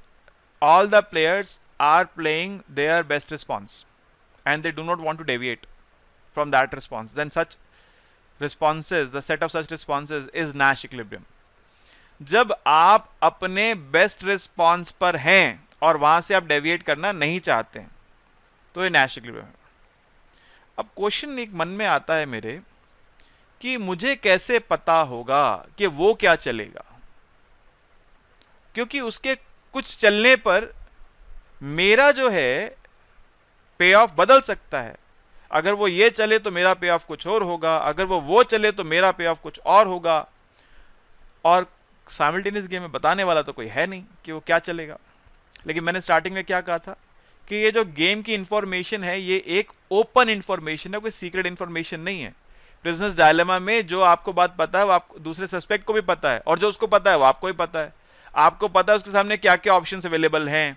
all the players are playing their best response and they do not want to deviate from that response, then such responses, the set of such responses is Nash equilibrium. जब आप अपने बेस्ट रिस्पॉन्स पर हैं और वहां से आप डेविएट करना नहीं चाहते हैं, तो ये नैश इक्विलिब्रियम है। अब क्वेश्चन एक मन में आता है मेरे कि मुझे कैसे पता होगा कि वो क्या चलेगा, क्योंकि उसके कुछ चलने पर मेरा जो है पे ऑफ बदल सकता है। अगर वो ये चले तो मेरा पे ऑफ कुछ और होगा, अगर वो चले तो मेरा पे ऑफ कुछ और होगा, और साइमल्टेनियस गेम में बताने वाला तो कोई है नहीं कि वो क्या चलेगा। लेकिन मैंने स्टार्टिंग में क्या कहा था कि ये जो गेम की इंफॉर्मेशन है ये एक ओपन इंफॉर्मेशन है, कोई सीक्रेट इंफॉर्मेशन नहीं है। प्रिजनर्स डायलेमा में जो आपको बात पता है वो आपको दूसरे सस्पेक्ट को भी पता है, और जो उसको पता है वो आपको भी पता है। आपको पता है उसके सामने क्या क्या ऑप्शंस अवेलेबल हैं,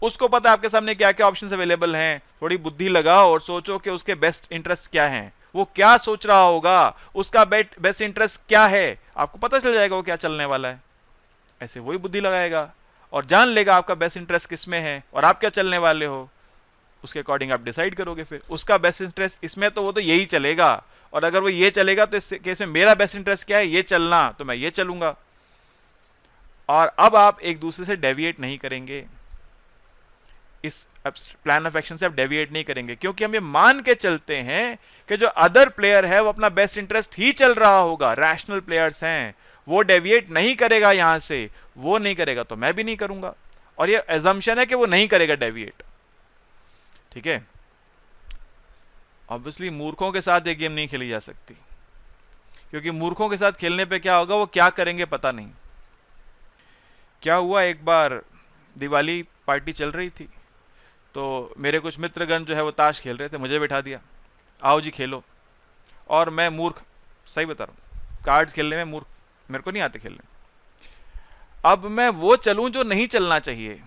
उसको पता है आपके सामने क्या क्या ऑप्शंस अवेलेबल हैं। थोड़ी बुद्धि लगाओ और सोचो कि उसके बेस्ट इंटरेस्ट क्या हैं, वो क्या सोच रहा होगा, उसका बेस्ट इंटरेस्ट क्या है, आपको पता चल जाएगा वो क्या चलने वाला है। ऐसे वही बुद्धि लगाएगा और जान लेगा आपका बेस्ट इंटरेस्ट किसमें है और आप क्या चलने वाले हो, उसके अकॉर्डिंग आप डिसाइड करोगे। फिर उसका बेस्ट इंटरेस्ट इसमें तो वो तो यही चलेगा, और अगर वो ये चलेगा तो इस केस में मेरा बेस्ट इंटरेस्ट क्या है, ये चलना, तो मैं ये चलूंगा। और अब आप एक दूसरे से डेविएट नहीं करेंगे, इस प्लान ऑफ एक्शन से आप डेविएट नहीं करेंगे, क्योंकि हम ये मान के चलते हैं कि जो अदर प्लेयर है वो अपना बेस्ट इंटरेस्ट ही चल रहा होगा। रैशनल प्लेयर्स हैं, वो डेविएट नहीं करेगा, यहां से वो नहीं करेगा तो मैं भी नहीं करूंगा, और ये एजम्पशन है कि वो नहीं करेगा डेविएट। ठीक है, ऑब्वियसली मूर्खों के साथ ये गेम नहीं खेली जा सकती, क्योंकि मूर्खों के साथ खेलने पे क्या होगा, वो क्या करेंगे पता नहीं। क्या हुआ, एक बार दिवाली पार्टी चल रही थी, तो मेरे कुछ मित्रगण जो है वो ताश खेल रहे थे, मुझे बैठा दिया, आओ जी खेलो। और मैं मूर्ख, सही बता रहा हूँ, कार्ड्स खेलने में मूर्ख, मेरे को नहीं आते खेलने। अब मैं वो चलूं जो नहीं चलना चाहिए,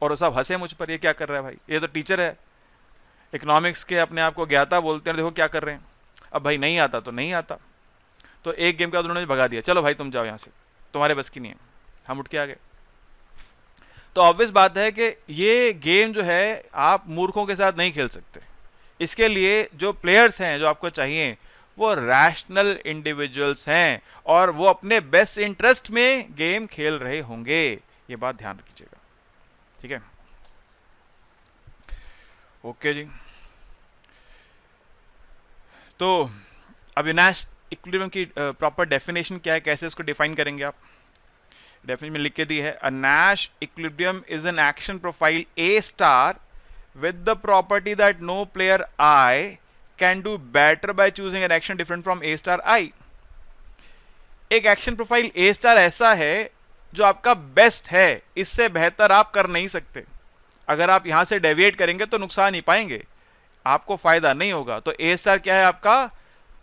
और वो सब हंसे मुझ पर, ये क्या कर रहा है भाई, ये तो टीचर है, इकोनॉमिक्स के अपने आप को ज्ञाता बोलते हैं, देखो क्या कर रहे हैं। अब भाई नहीं आता तो नहीं आता, तो एक गेम के बाद उन्होंने भगा दिया, चलो भाई तुम जाओ यहाँ से, तुम्हारे बस की नहीं है। हम उठ के आ गए। तो ऑब्वियस बात है कि ये गेम जो है आप मूर्खों के साथ नहीं खेल सकते। इसके लिए जो प्लेयर्स हैं जो आपको चाहिए वो रैशनल इंडिविजुअल्स हैं, और वो अपने बेस्ट इंटरेस्ट में गेम खेल रहे होंगे, ये बात ध्यान रखिएगा। ठीक है, ओके जी। तो अब नैश इक्विलिब्रियम की प्रॉपर डेफिनेशन क्या है, कैसे इसको डिफाइन करेंगे आप? डेफिनेशन में लिख के दी है, a Nash equilibrium is an action profile a star with the property that no player I can do better by choosing an action different from a star I. एक एक्शन प्रोफाइल ए स्टार ऐसा है जो आपका बेस्ट है, इससे बेहतर आप कर नहीं सकते। अगर आप यहां से डेविएट करेंगे तो नुकसान ही पाएंगे, आपको फायदा नहीं होगा। तो ए स्टार क्या है, आपका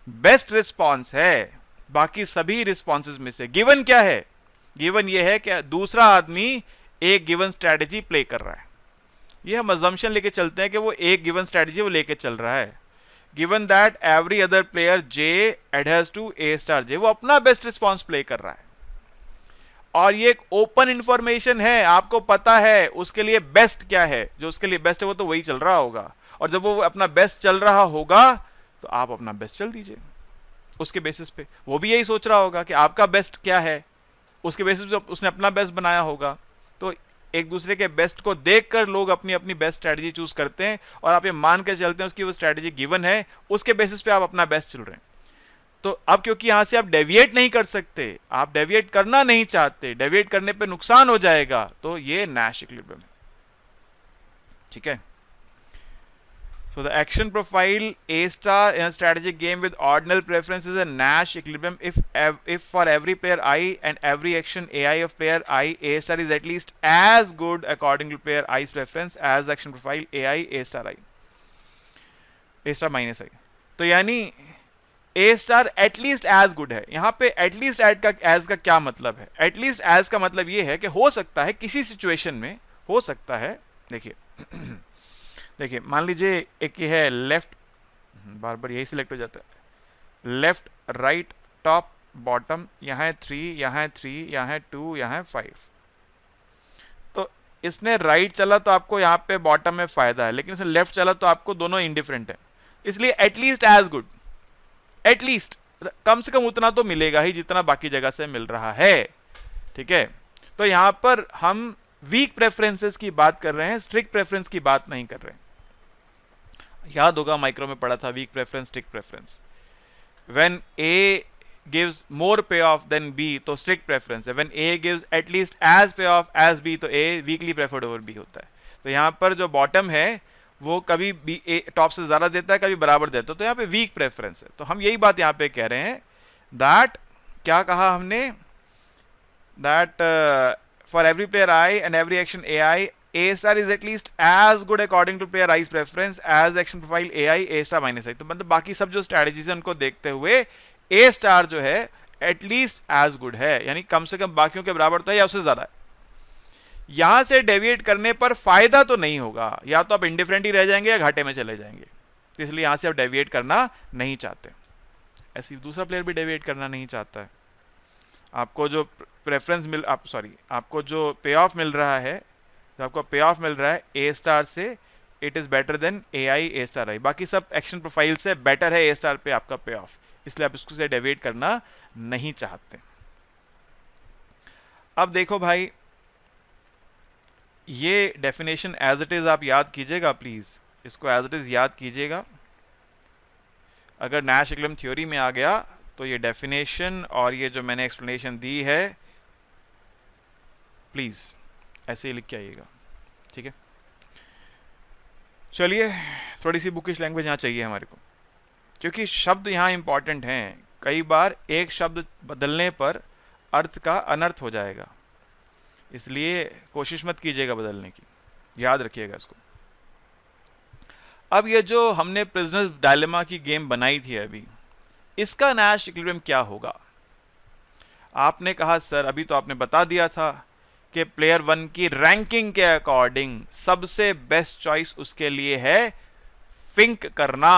बेस्ट रिस्पॉन्स है बाकी सभी रिस्पॉन्सेज में से। गिवन क्या है, गिवन ये है कि दूसरा आदमी एक गिवन स्ट्रेटजी प्ले कर रहा है, ये हम अजम्पशन लेके चलते हैं कि वो एक गिवन स्ट्रेटजी वो लेके चल रहा है। Given that every other player J adheres to a star J, वो अपना बेस्ट रिस्पॉन्स प्ले कर रहा है, और ये एक ओपन इंफॉर्मेशन है, आपको पता है उसके लिए बेस्ट क्या है, जो उसके लिए बेस्ट है वो तो वही चल रहा होगा, और जब वो अपना बेस्ट चल रहा होगा तो आप अपना बेस्ट चल दीजिए उसके बेसिस पे। वो भी यही सोच रहा होगा कि आपका बेस्ट क्या है, उसके बेसिस पे उसने अपना बेस्ट बनाया होगा। तो एक दूसरे के बेस्ट को देखकर लोग अपनी अपनी बेस्ट स्ट्रेटजी चूज करते हैं, और आप ये मान के चलते हैं उसकी वो स्ट्रेटजी गिवन है, उसके बेसिस पे आप अपना बेस्ट चल रहे हैं। तो अब क्योंकि यहां से आप डेविएट नहीं कर सकते, आप डेविएट करना नहीं चाहते, डेविएट करने पे नुकसान हो जाएगा, तो ये नैश इक्विलिब्रियम है। ठीक है, So the action profile A star in a strategic game with ordinal preference is a Nash equilibrium if for every player I and every action AI of player I, A star is at least as good according to player I's preference as action profile AI A star I, A star minus I. तो यानी ए स्टार एटलीस्ट एज गुड है। यहाँ पे एटलीस्ट एज का क्या मतलब है? एटलीस्ट एज का मतलब ये है कि हो सकता है किसी सिचुएशन में, हो सकता है, देखिए देखिए मान लीजिए एक ये है लेफ्ट, बार बार यही सिलेक्ट हो जाता है, लेफ्ट राइट टॉप बॉटम, यहाँ है 3, यहाँ है 3, यहाँ है 2, यहाँ है 5। तो इसने राइट चला तो आपको यहाँ पे बॉटम में फायदा है, लेकिन इसने लेफ्ट चला तो आपको दोनों इंडिफरेंट है। इसलिए एटलीस्ट एज गुड, एटलीस्ट कम से कम उतना तो मिलेगा ही जितना बाकी जगह से मिल रहा है। ठीक है, तो यहां पर हम वीक प्रेफरेंसेस की बात कर रहे हैं, स्ट्रिक्ट प्रेफरेंस की बात नहीं कर रहे हैं। याद होगा माइक्रो में पढ़ा था weak preference strict preference. When A gives more payoff than B तो स्ट्रिक्ट प्रेफरेंस है, when A gives at least as payoff as B तो A weakly preferred over B होता है। तो यहां पर जो बॉटम है वो कभी बी ए टॉप से ज्यादा देता है, कभी बराबर देता है, तो यहाँ पे वीक प्रेफरेंस है। तो हम यही बात यहाँ पे कह रहे हैं दैट, क्या कहा हमने, that for every player I and every action a I a star is at least as good according to player I's preference as action profile a I a star minus I. तो मतलब बाकी सब जो स्ट्रेटेजीज है उनको देखते हुए ए स्टार जो है एटलीस्ट एज गुड है, यानी कम से कम बाकियों के बराबर तो है या उससे ज्यादा है। यहां से डेविएट करने पर फायदा तो नहीं होगा, या तो आप इंडिफरेंट ही रह जाएंगे या घाटे में चले जाएंगे, तो इसलिए यहां से आप डेविएट करना नहीं चाहते। ऐसे दूसरा प्लेयर भी डेविएट करना नहीं चाहता है। आपको जो प्रेफरेंस मिल आप सॉरी आपको जो पे ऑफ मिल रहा है, जो आपको पे ऑफ मिल रहा है ए स्टार से, it is better than a I a star I. बाकी सब एक्शन प्रोफाइल से बेटर है ए स्टार पे आपका पे ऑफ, इसलिए आप इसको से डेविएट करना नहीं चाहते। अब देखो भाई, ये डेफिनेशन एज इट इज आप याद कीजिएगा प्लीज, इसको एज इट इज याद कीजिएगा। अगर नैश इक्विलिब्रियम थ्योरी में आ गया तो ये डेफिनेशन और ये जो मैंने एक्सप्लेनेशन दी है प्लीज ऐसे ही लिख के आइएगा। ठीक है, चलिए थोड़ी सी बुकिश लैंग्वेज यहाँ चाहिए हमारे को, क्योंकि शब्द यहाँ इंपॉर्टेंट हैं। कई बार एक शब्द बदलने पर अर्थ का अनर्थ हो जाएगा, इसलिए कोशिश मत कीजिएगा बदलने की, याद रखिएगा इसको। अब ये जो हमने प्रिजनर्स डायलेमा की गेम बनाई थी अभी, इसका नैश इक्विलिब्रियम क्या होगा? आपने कहा सर अभी तो आपने बता दिया था कि प्लेयर 1 की रैंकिंग के अकॉर्डिंग सबसे बेस्ट चॉइस उसके लिए है फिंक करना।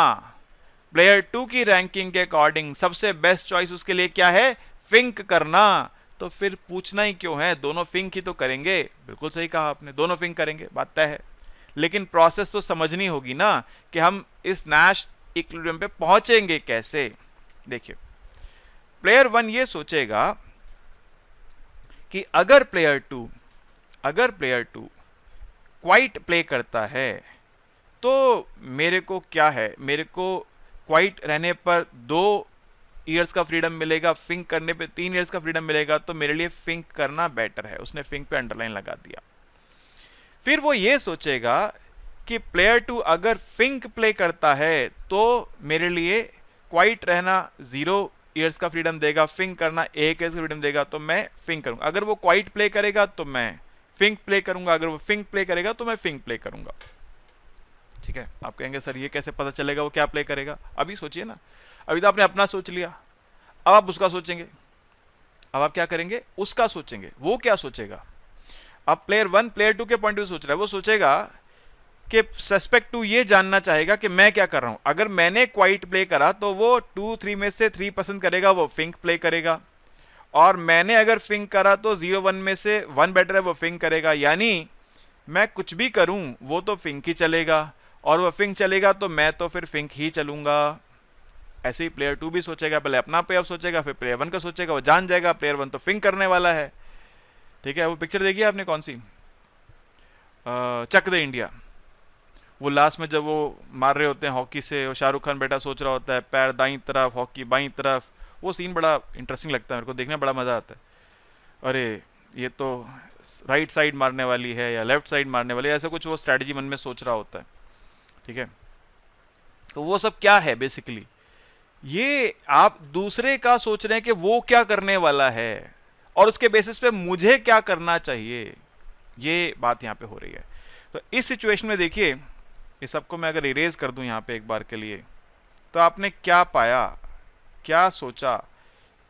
प्लेयर 2 की रैंकिंग के अकॉर्डिंग सबसे बेस्ट चॉइस उसके लिए क्या है? फिंक करना। तो फिर पूछना ही क्यों है, दोनों फिंक ही तो करेंगे। बिल्कुल सही कहा आपने, दोनों फिंक करेंगे, बात तय है। लेकिन प्रोसेस तो समझनी होगी ना कि हम इस नैश इक्विलिब्रियम पे पहुंचेंगे कैसे। देखिए, प्लेयर 1 ये सोचेगा कि अगर प्लेयर 2 क्वाइट प्ले करता है तो मेरे को क्या है, मेरे को क्वाइट रहने पर 2 ईयर्स का फ्रीडम मिलेगा, फिंक करने पे 3 ईयर्स का फ्रीडम मिलेगा, तो मेरे लिए फिंक करना बेटर है। उसने फिंक पे अंडरलाइन लगा दिया। फिर वो ये सोचेगा कि प्लेयर 2 अगर फिंक प्ले करता है तो मेरे लिए क्वाइट रहना 0 ईयर्स का फ्रीडम देगा, फिंक करना 1 ईयर्स का फ्रीडम देगा, तो मैं फिंक करूंगा। अगर वो क्वाइट प्ले करेगा तो मैं फिंक प्ले करूंगा, अगर वो फिंक प्ले करेगा तो मैं फिंक प्ले करूंगा। ठीक है, आप कहेंगे सर ये कैसे पता चलेगा वो क्या प्ले करेगा? अभी सोचिए ना, अभी तो आपने अपना सोच लिया, अब आप उसका सोचेंगे। अब आप क्या करेंगे? उसका सोचेंगे। वो क्या सोचेगा? अब प्लेयर 1 प्लेयर 2 के पॉइंट ऑफ व्यू सोच रहा है। वो सोचेगा कि सस्पेक्ट 2 ये जानना चाहेगा कि मैं क्या कर रहा हूं। अगर मैंने क्वाइट प्ले करा तो वो 2 3 में से 3 पसंद करेगा, वो फिंक प्ले करेगा। और मैंने अगर फिंक करा तो 0 1 में से 1 बेटर है, वो फिंक करेगा। यानी मैं कुछ भी करूं वो तो फिंक ही चलेगा, और वो फिंक चलेगा तो मैं तो फिर फिंक ही चलूंगा। ऐसे ही प्लेयर 2 भी सोचेगा, पहले अपना पे ऑफ सोचेगा, फिर प्लेयर 1 का सोचेगा। वो जान जाएगा प्लेयर 1 तो फिंक करने वाला है। ठीक है, वो पिक्चर देखी आपने कौन सी, चक दे इंडिया? वो लास्ट में जब वो मार रहे होते हैं हॉकी से, वो शाहरुख खान बेटा सोच रहा होता है पैर दाईं तरफ, हॉकी बाईं तरफ। वो सीन बड़ा इंटरेस्टिंग लगता है मेरे को, देखने में बड़ा मजा आता है। अरे ये तो राइट साइड मारने वाली है या लेफ्ट साइड मारने वाली है, ऐसा कुछ वो स्ट्रैटेजी मन में सोच रहा होता है। ठीक है, तो वो सब क्या है बेसिकली, ये आप दूसरे का सोच रहे हैं कि वो क्या करने वाला है और उसके बेसिस पे मुझे क्या करना चाहिए, ये बात यहां पे हो रही है। तो इस सिचुएशन में देखिए, इस सबको मैं अगर इरेज कर दूं यहां पे एक बार के लिए, तो आपने क्या पाया, क्या सोचा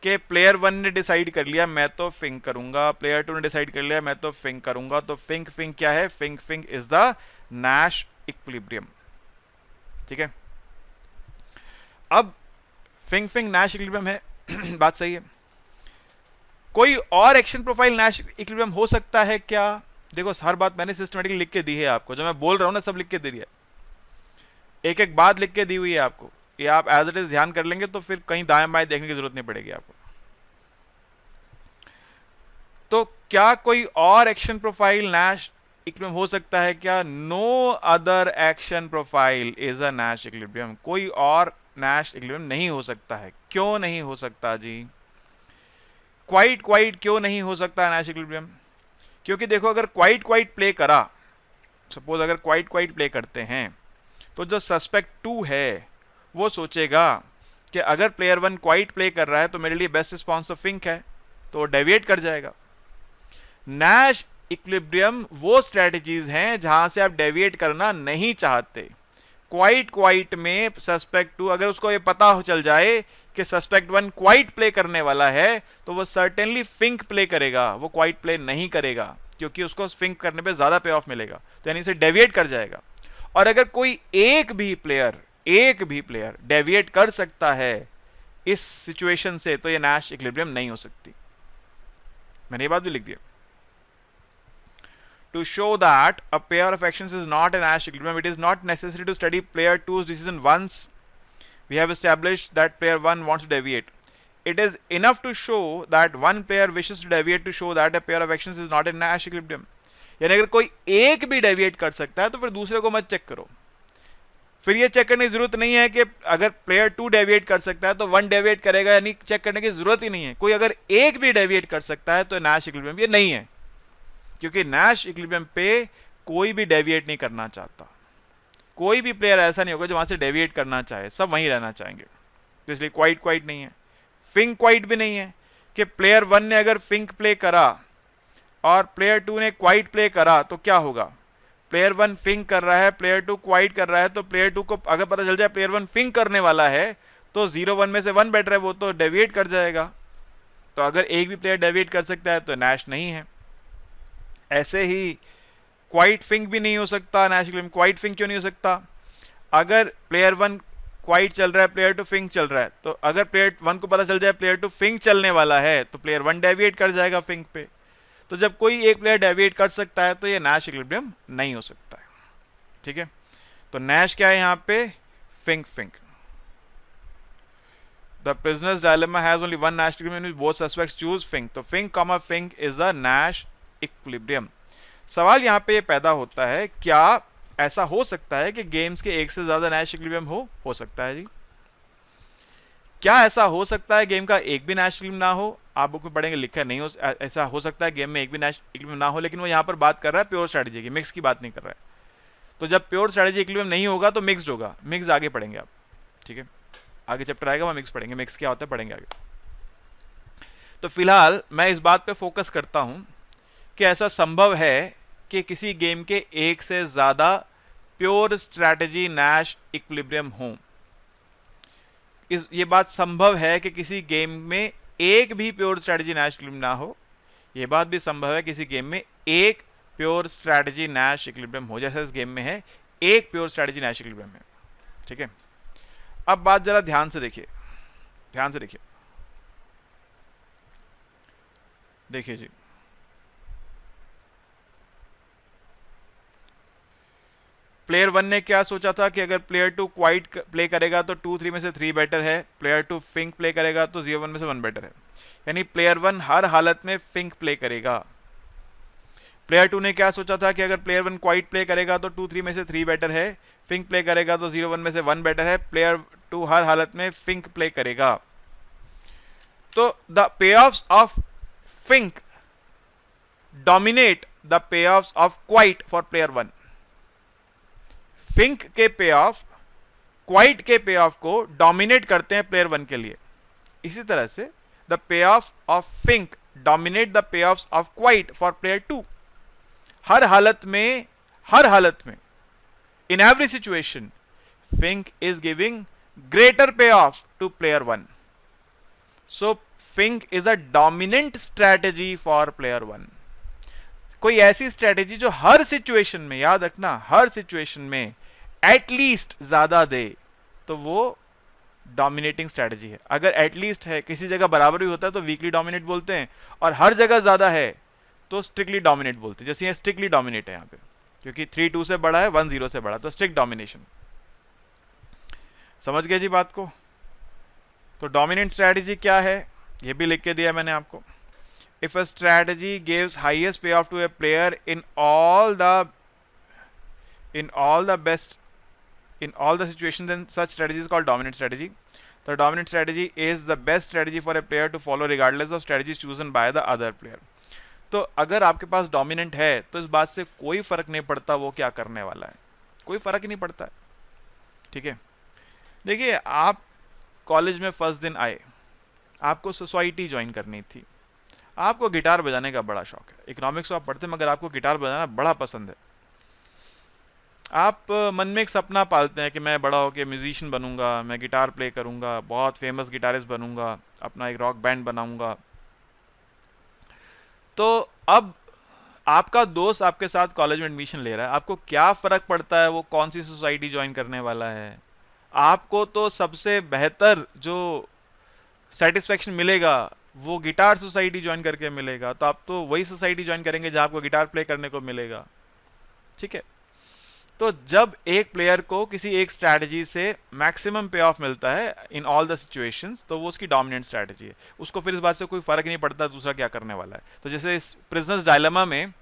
कि प्लेयर वन ने डिसाइड कर लिया मैं तो फिंक करूंगा, प्लेयर टू ने डिसाइड कर लिया मैं तो फिंक करूंगा। तो फिंक फिंक क्या है, Fink Fink is the Nash equilibrium. ठीक है, अब फिंक फिंक नैश इक्विलिब्रियम है बात सही है। कोई और एक्शन प्रोफाइल नैश इक्विलिब्रियम हो सकता है क्या? देखो हर बात मैंने सिस्टमेटिकली लिख के दी है आपको, जो मैं बोल रहा हूं ना सब लिख के दे दिया, एक एक बात लिख के दी हुई है आपको, ये आप एज इट इज ध्यान कर लेंगे तो फिर कहीं दाएं बाएं देखने की जरूरत नहीं पड़ेगी आपको। तो क्या कोई और एक्शन प्रोफाइल नैश इक्विलिब्रियम हो सकता है क्या? No other action profile is a Nash equilibrium. कोई और नैश इक्विलिब्रियम नहीं हो सकता है। क्यों नहीं हो सकता जी? क्वाइट क्वाइट क्यों नहीं हो सकता नैश इक्विलिब्रियम? क्योंकि देखो अगर क्वाइट क्वाइट प्ले करा, सपोज अगर क्वाइट क्वाइट प्ले करते हैं, तो जो सस्पेक्ट 2 है वो सोचेगा कि अगर प्लेयर 1 क्वाइट प्ले कर रहा है तो मेरे लिए बेस्ट रिस्पॉन्स तो फिंक है, तो वो डेविएट कर जाएगा। नैश इक्विलिब्रियम वो स्ट्रेटजीज हैं जहां से आप डेविएट करना नहीं चाहते। क्वाइट क्वाइट में सस्पेक्ट 2 अगर उसको ये पता हो चल जाए कि सस्पेक्ट 1 क्वाइट प्ले करने वाला है, तो वो सर्टेनली फिंक प्ले करेगा, वो क्वाइट प्ले नहीं करेगा, क्योंकि उसको फिंक करने पे ज्यादा पे ऑफ मिलेगा, तो यानी से डेविएट कर जाएगा। और अगर कोई एक भी प्लेयर डेविएट कर सकता है इस सिचुएशन से, तो ये नैश इक्विलिब्रियम नहीं हो सकती। मैंने ये बात भी लिख दिया। To show that a pair of actions is not a Nash equilibrium, it is not necessary to study player 2's decision once we have established that player 1 wants to deviate. It is enough to show that one player wishes to deviate to show that a pair of actions is not a Nash equilibrium. यानी अगर कोई एक भी डेविएट कर सकता है तो फिर दूसरे को मत चेक करो। फिर ये चेक करने की जरूरत नहीं है कि अगर प्लेयर 2 डेविएट कर सकता है तो 1 डेविएट करेगा, यानी चेक करने की जरूरत ही नहीं है। कोई अगर एक भी डेविएट कर सकता है तो नैश इक्विलिब्रियम ये नहीं है, क्योंकि नैश इक्विलिब्रियम पे कोई भी डेविएट नहीं करना चाहता। कोई भी प्लेयर ऐसा नहीं होगा जो वहां से डेविएट करना चाहे, सब वहीं रहना चाहेंगे। तो इसलिए क्वाइट क्वाइट नहीं है, फिंक क्वाइट भी नहीं है कि प्लेयर 1 ने अगर फिंक प्ले करा और प्लेयर 2 ने क्वाइट प्ले करा तो क्या होगा? प्लेयर 1 फिंक कर रहा है, प्लेयर 2 क्वाइट कर रहा है, तो प्लेयर 2 को अगर पता चल जाए प्लेयर 1 फिंक करने वाला है तो 0-1 में से 1 बेटर है, वो तो डेविएट कर जाएगा। तो अगर एक भी प्लेयर डेविएट कर सकता है तो नैश नहीं है। ऐसे ही क्वाइट फिंक भी नहीं हो सकता नैश इक्विलिब्रियम। क्वाइट फिंक क्यों नहीं हो सकता? अगर प्लेयर 1 क्वाइट चल रहा है, प्लेयर 2 फिंक चल रहा है, तो अगर प्लेयर 1 को पता चल जाए प्लेयर 2 फिंक चलने वाला है तो प्लेयर 1 डेविएट कर जाएगा फिंक पे। तो जब कोई एक प्लेयर डेविएट कर सकता है तो ये नैश इक्विलिब्रियम नहीं हो सकता है। ठीक है, तो नैश क्या है यहां पे? Fink Fink. The prisoner's dilemma has only one Nash equilibrium in which both suspects choose Fink. तो Fink, Fink is the Nash equilibrium. सवाल यहाँ पे ये पैदा होता है, क्या ऐसा हो सकता है कि गेम्स के एक से ज्यादा नैश इक्विलिब्रियम हो सकता है जी? क्या ऐसा हो सकता है गेम का एक भी नैश इक्विलिब्रियम ना हो? आप बुक में पढ़ेंगे लिखा नहीं हो, ऐसा हो सकता है गेम में एक भी नैश इक्विलिब्रियम ना हो, लेकिन वो यहाँ पर बात कर रहा है प्योर स्ट्रेटेजी की, मिक्स की बात नहीं कर रहा है। तो जब प्योर स्ट्रेटेजी इक्विलिब्रियम नहीं होगा तो मिक्स्ड होगा। मिक्स आगे पढ़ेंगे आप, ठीक है, आगे चैप्टर आएगा वहां मिक्स पढ़ेंगे, मिक्स क्या होता है पढ़ेंगे आगे। तो फिलहाल मैं इस बात पे फोकस करता हूं कि ऐसा संभव है कि किसी गेम के एक से ज्यादा प्योर स्ट्रैटेजी नैश इक्विलिब्रियम हो। ये बात संभव है कि किसी गेम में एक भी प्योर स्ट्रैटेजी नैश इक्विलिब्रियम ना हो। ये बात भी संभव है किसी गेम में एक प्योर स्ट्रैटेजी नैश इक्विलिब्रियम हो, जैसा इस गेम में है एक प्योर स्ट्रैटेजी नैश इक्विलिब्रियम है। ठीक है, अब बात जरा ध्यान से देखिए, ध्यान से देखिए, देखिए जी, प्लेयर 1 ने क्या सोचा था कि अगर प्लेयर 2 क्वाइट प्ले करेगा तो 2-3 में से 3 बेटर है, प्लेयर 2 फिंक प्ले करेगा तो 0-1 में से 1 बेटर है। यानी प्लेयर 1 हर हालत में फिंक प्ले करेगा। प्लेयर 2 ने क्या सोचा था कि अगर प्लेयर 1 क्वाइट प्ले करेगा तो 2-3 में से 3 बेटर है, फिंक प्ले करेगा तो 0-1 में से 1 बेटर है, प्लेयर 2 हर हालत में फिंक प्ले करेगा। तो the pay offs of fink dominate the पे offs of quiet for player 1। Fink के पे ऑफ क्वाइट के पे ऑफ को डोमिनेट करते हैं प्लेयर 1 के लिए, इसी तरह से the payoff fink dominate the payoff quiet for player 2। हर हालत में in every situation fink is giving greater payoff to player 1। So fink is a dominant strategy for player 1। कोई ऐसी स्ट्रैटेजी जो हर सिचुएशन में, याद रखना, हर सिचुएशन में एटलीस्ट ज्यादा दे, तो वो डोमिनेटिंग स्ट्रैटेजी है। अगर एटलीस्ट है, किसी जगह बराबर भी होता है तो वीकली डोमिनेट बोलते हैं, और हर जगह ज्यादा है तो स्ट्रिक्टली डोमिनेट बोलते हैं। जैसे ये स्ट्रिक्टली डोमिनेट है यहाँ पे, क्योंकि 3-2 से बड़ा है, 1-0 से बड़ा, तो स्ट्रिक्ट डोमिनेशन। समझ गए जी बात को? तो डोमिनेंट स्ट्रैटेजी क्या है ये भी लिख के दिया मैंने आपको। If a strategy gives highest payoff to a player in all the situations, then such strategy is called dominant strategy. The dominant strategy is the best strategy for a player to follow regardless of strategies chosen by the other player. तो अगर आपके पास डोमिनेंट है तो इस बात से कोई फर्क नहीं पड़ता वो क्या करने वाला है, कोई फर्क ही नहीं पड़ता है। ठीक है, देखिए आप कॉलेज में फर्स्ट दिन आए, आपको सोसाइटी ज्वाइन करनी थी, आपको गिटार बजाने का बड़ा शौक है, इकोनॉमिक्स आप पढ़ते मगर आपको गिटार बजाना बड़ा पसंद है। आप मन में एक सपना पालते हैं कि मैं बड़ा होकर म्यूजिशियन बनूंगा, मैं गिटार प्ले करूंगा, बहुत फेमस गिटारिस्ट बनूंगा, अपना एक रॉक बैंड बनाऊंगा। तो अब आपका दोस्त आपके साथ कॉलेज में एडमिशन ले रहा है, आपको क्या फ़र्क पड़ता है वो कौन सी सोसाइटी ज्वाइन करने वाला है? आपको तो सबसे बेहतर जो सेटिस्फेक्शन मिलेगा वो गिटार सोसाइटी ज्वाइन करके मिलेगा, तो आप तो वही सोसाइटी ज्वाइन करेंगे जहाँ आपको गिटार प्ले करने को मिलेगा। ठीक है, तो जब एक प्लेयर को किसी एक स्ट्रैटेजी से मैक्सिमम पे ऑफ मिलता है इन ऑल द सिचुएशंस, तो वो उसकी डोमिनेंट स्ट्रैटेजी है, उसको फिर इस बात से कोई फर्क नहीं पड़ता दूसरा क्या करने वाला है। तो जैसे इस प्रिजनर्स डायलेमा में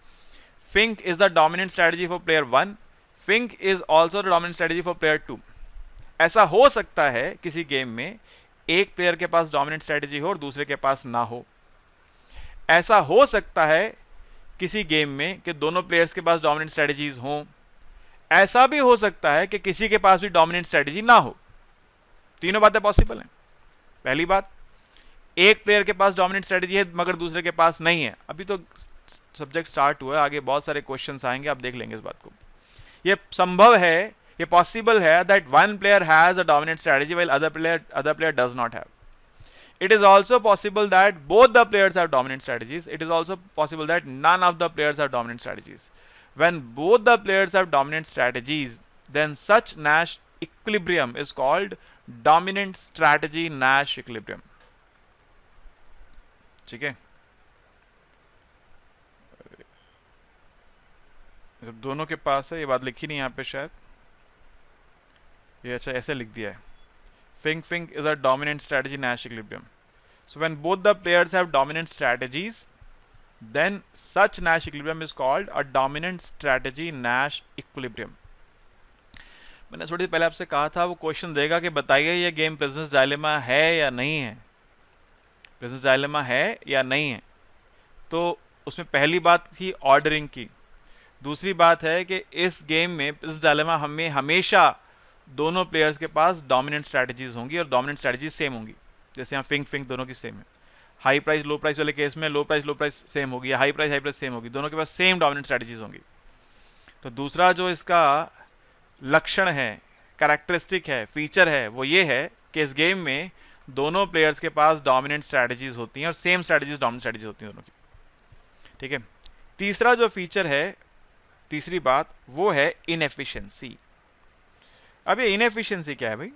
Fink is the dominant strategy for player 1, Fink is also the dominant strategy for player 2। ऐसा हो सकता है किसी गेम में एक प्लेयर के पास डोमिनेंट स्ट्रैटेजी हो और दूसरे के पास ना हो। ऐसा हो सकता है किसी गेम में कि दोनों प्लेयर्स के पास डोमिनेंट स्ट्रैटेजीज हों। ऐसा भी हो सकता है कि किसी के पास भी डोमिनेंट स्ट्रैटेजी ना हो। तीनों बातें पॉसिबल हैं। पहली बात, एक प्लेयर के पास डोमिनेंट स्ट्रैटेजी है मगर दूसरे के पास नहीं है। अभी तो सब्जेक्ट स्टार्ट हुआ है, आगे बहुत सारे क्वेश्चंस आएंगे, आप देख लेंगे इस बात को। ये संभव है, ये पॉसिबल है that one player has a dominant strategy while other player does not have. It is also possible that both the players have dominant strategies. It is also possible that none of the players have dominant strategies. When both the players have dominant strategies, then such Nash equilibrium is called dominant strategy Nash equilibrium. ठीक है, जब दोनों के पास है, ये बात लिखी नहीं यहाँ पे शायद, ये अच्छा ऐसे लिख दिया है, Fink is a dominant strategy Nash equilibrium. So when both the players have dominant strategies, then such Nash equilibrium is called a dominant strategy Nash equilibrium. मैंने थोड़ी देर पहले आपसे कहा था वो क्वेश्चन देगा कि बताइए ये गेम प्रिजनर्स डायलेमा है या नहीं है, प्रिजनर्स डायलेमा है या नहीं है। तो उसमें पहली बात थी ऑर्डरिंग की, दूसरी बात है कि इस गेम में प्रिजनर्स डायलेमा हमें हमेशा दोनों प्लेयर्स के पास डोमिनेंट स्ट्रैटेजीज होंगी और डोमिनेंट स्ट्रैटेजीज सेम होंगी। जैसे यहाँ फिंक दोनों की सेम है। हाई प्राइस लो प्राइस वाले केस में लो प्राइस सेम होगी, या हाई प्राइस सेम होगी, दोनों के पास सेम डोमिनेंट स्ट्रैटेजीज होंगी। तो दूसरा जो इसका लक्षण है, कैरेक्टरिस्टिक है, फीचर है, वो ये है कि इस गेम में दोनों प्लेयर्स के पास डोमिनेंट स्ट्रैटेजीज होती हैं और सेम स्ट्रैटेजीज डोमिनेंट स्ट्रैटेजीज होती हैं दोनों की। ठीक है, तीसरा जो फीचर है, तीसरी बात, वो है इनएफिशिएंसी। अब ये इनएफिशिएंसी क्या है भाई?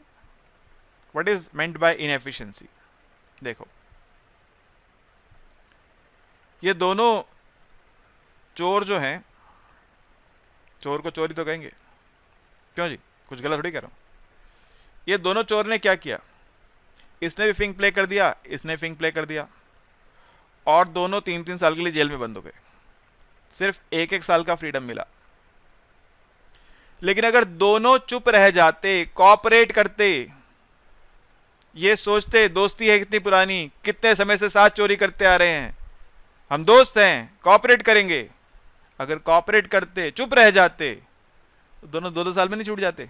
What is meant by inefficiency? देखो, ये दोनों चोर जो हैं, चोर को चोरी तो कहेंगे, क्यों जी, कुछ गलत थोड़ी कह रहा हूं। ये दोनों चोर ने क्या किया, इसने भी फिंक प्ले कर दिया, इसने फिंक प्ले कर दिया, और दोनों 3-3 साल के लिए जेल में बंद हो गए। सिर्फ 1-1 साल का फ्रीडम मिला। लेकिन अगर दोनों चुप रह जाते, कॉपरेट करते, ये सोचते दोस्ती है कितनी पुरानी, कितने समय से साथ चोरी करते आ रहे हैं, हम दोस्त हैं, कॉपरेट करेंगे, अगर कॉपरेट करते, चुप रह जाते, तो दोनों 2-2 साल में नहीं छूट जाते?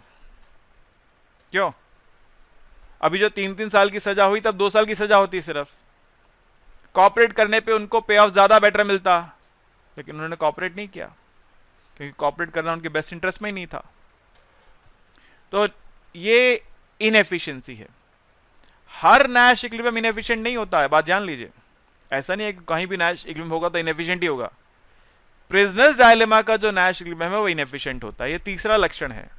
क्यों? अभी जो 3-3 साल की सजा हुई तब 2 साल की सजा होती सिर्फ। कॉपरेट करने पे उनको पे ऑफ ज्यादा बेटर मिलता, लेकिन उन्होंने कॉपरेट नहीं किया क्योंकि कॉपरेट करना उनके बेस्ट इंटरेस्ट में ही नहीं था। तो ये इनएफिशिएंसी है। हर नैश इक्विलिब्रियम इनएफिशिएंट नहीं होता है, बात जान लीजिए। ऐसा नहीं है कि कहीं भी नैश इक्विलिब्रियम होगा तो इनएफिशिएंट ही होगा। प्रिजनर्स डायलेमा का जो नैश इक्विलिब्रियम है वो इनएफिशिएंट होता है। ये तीसरा लक्षण है,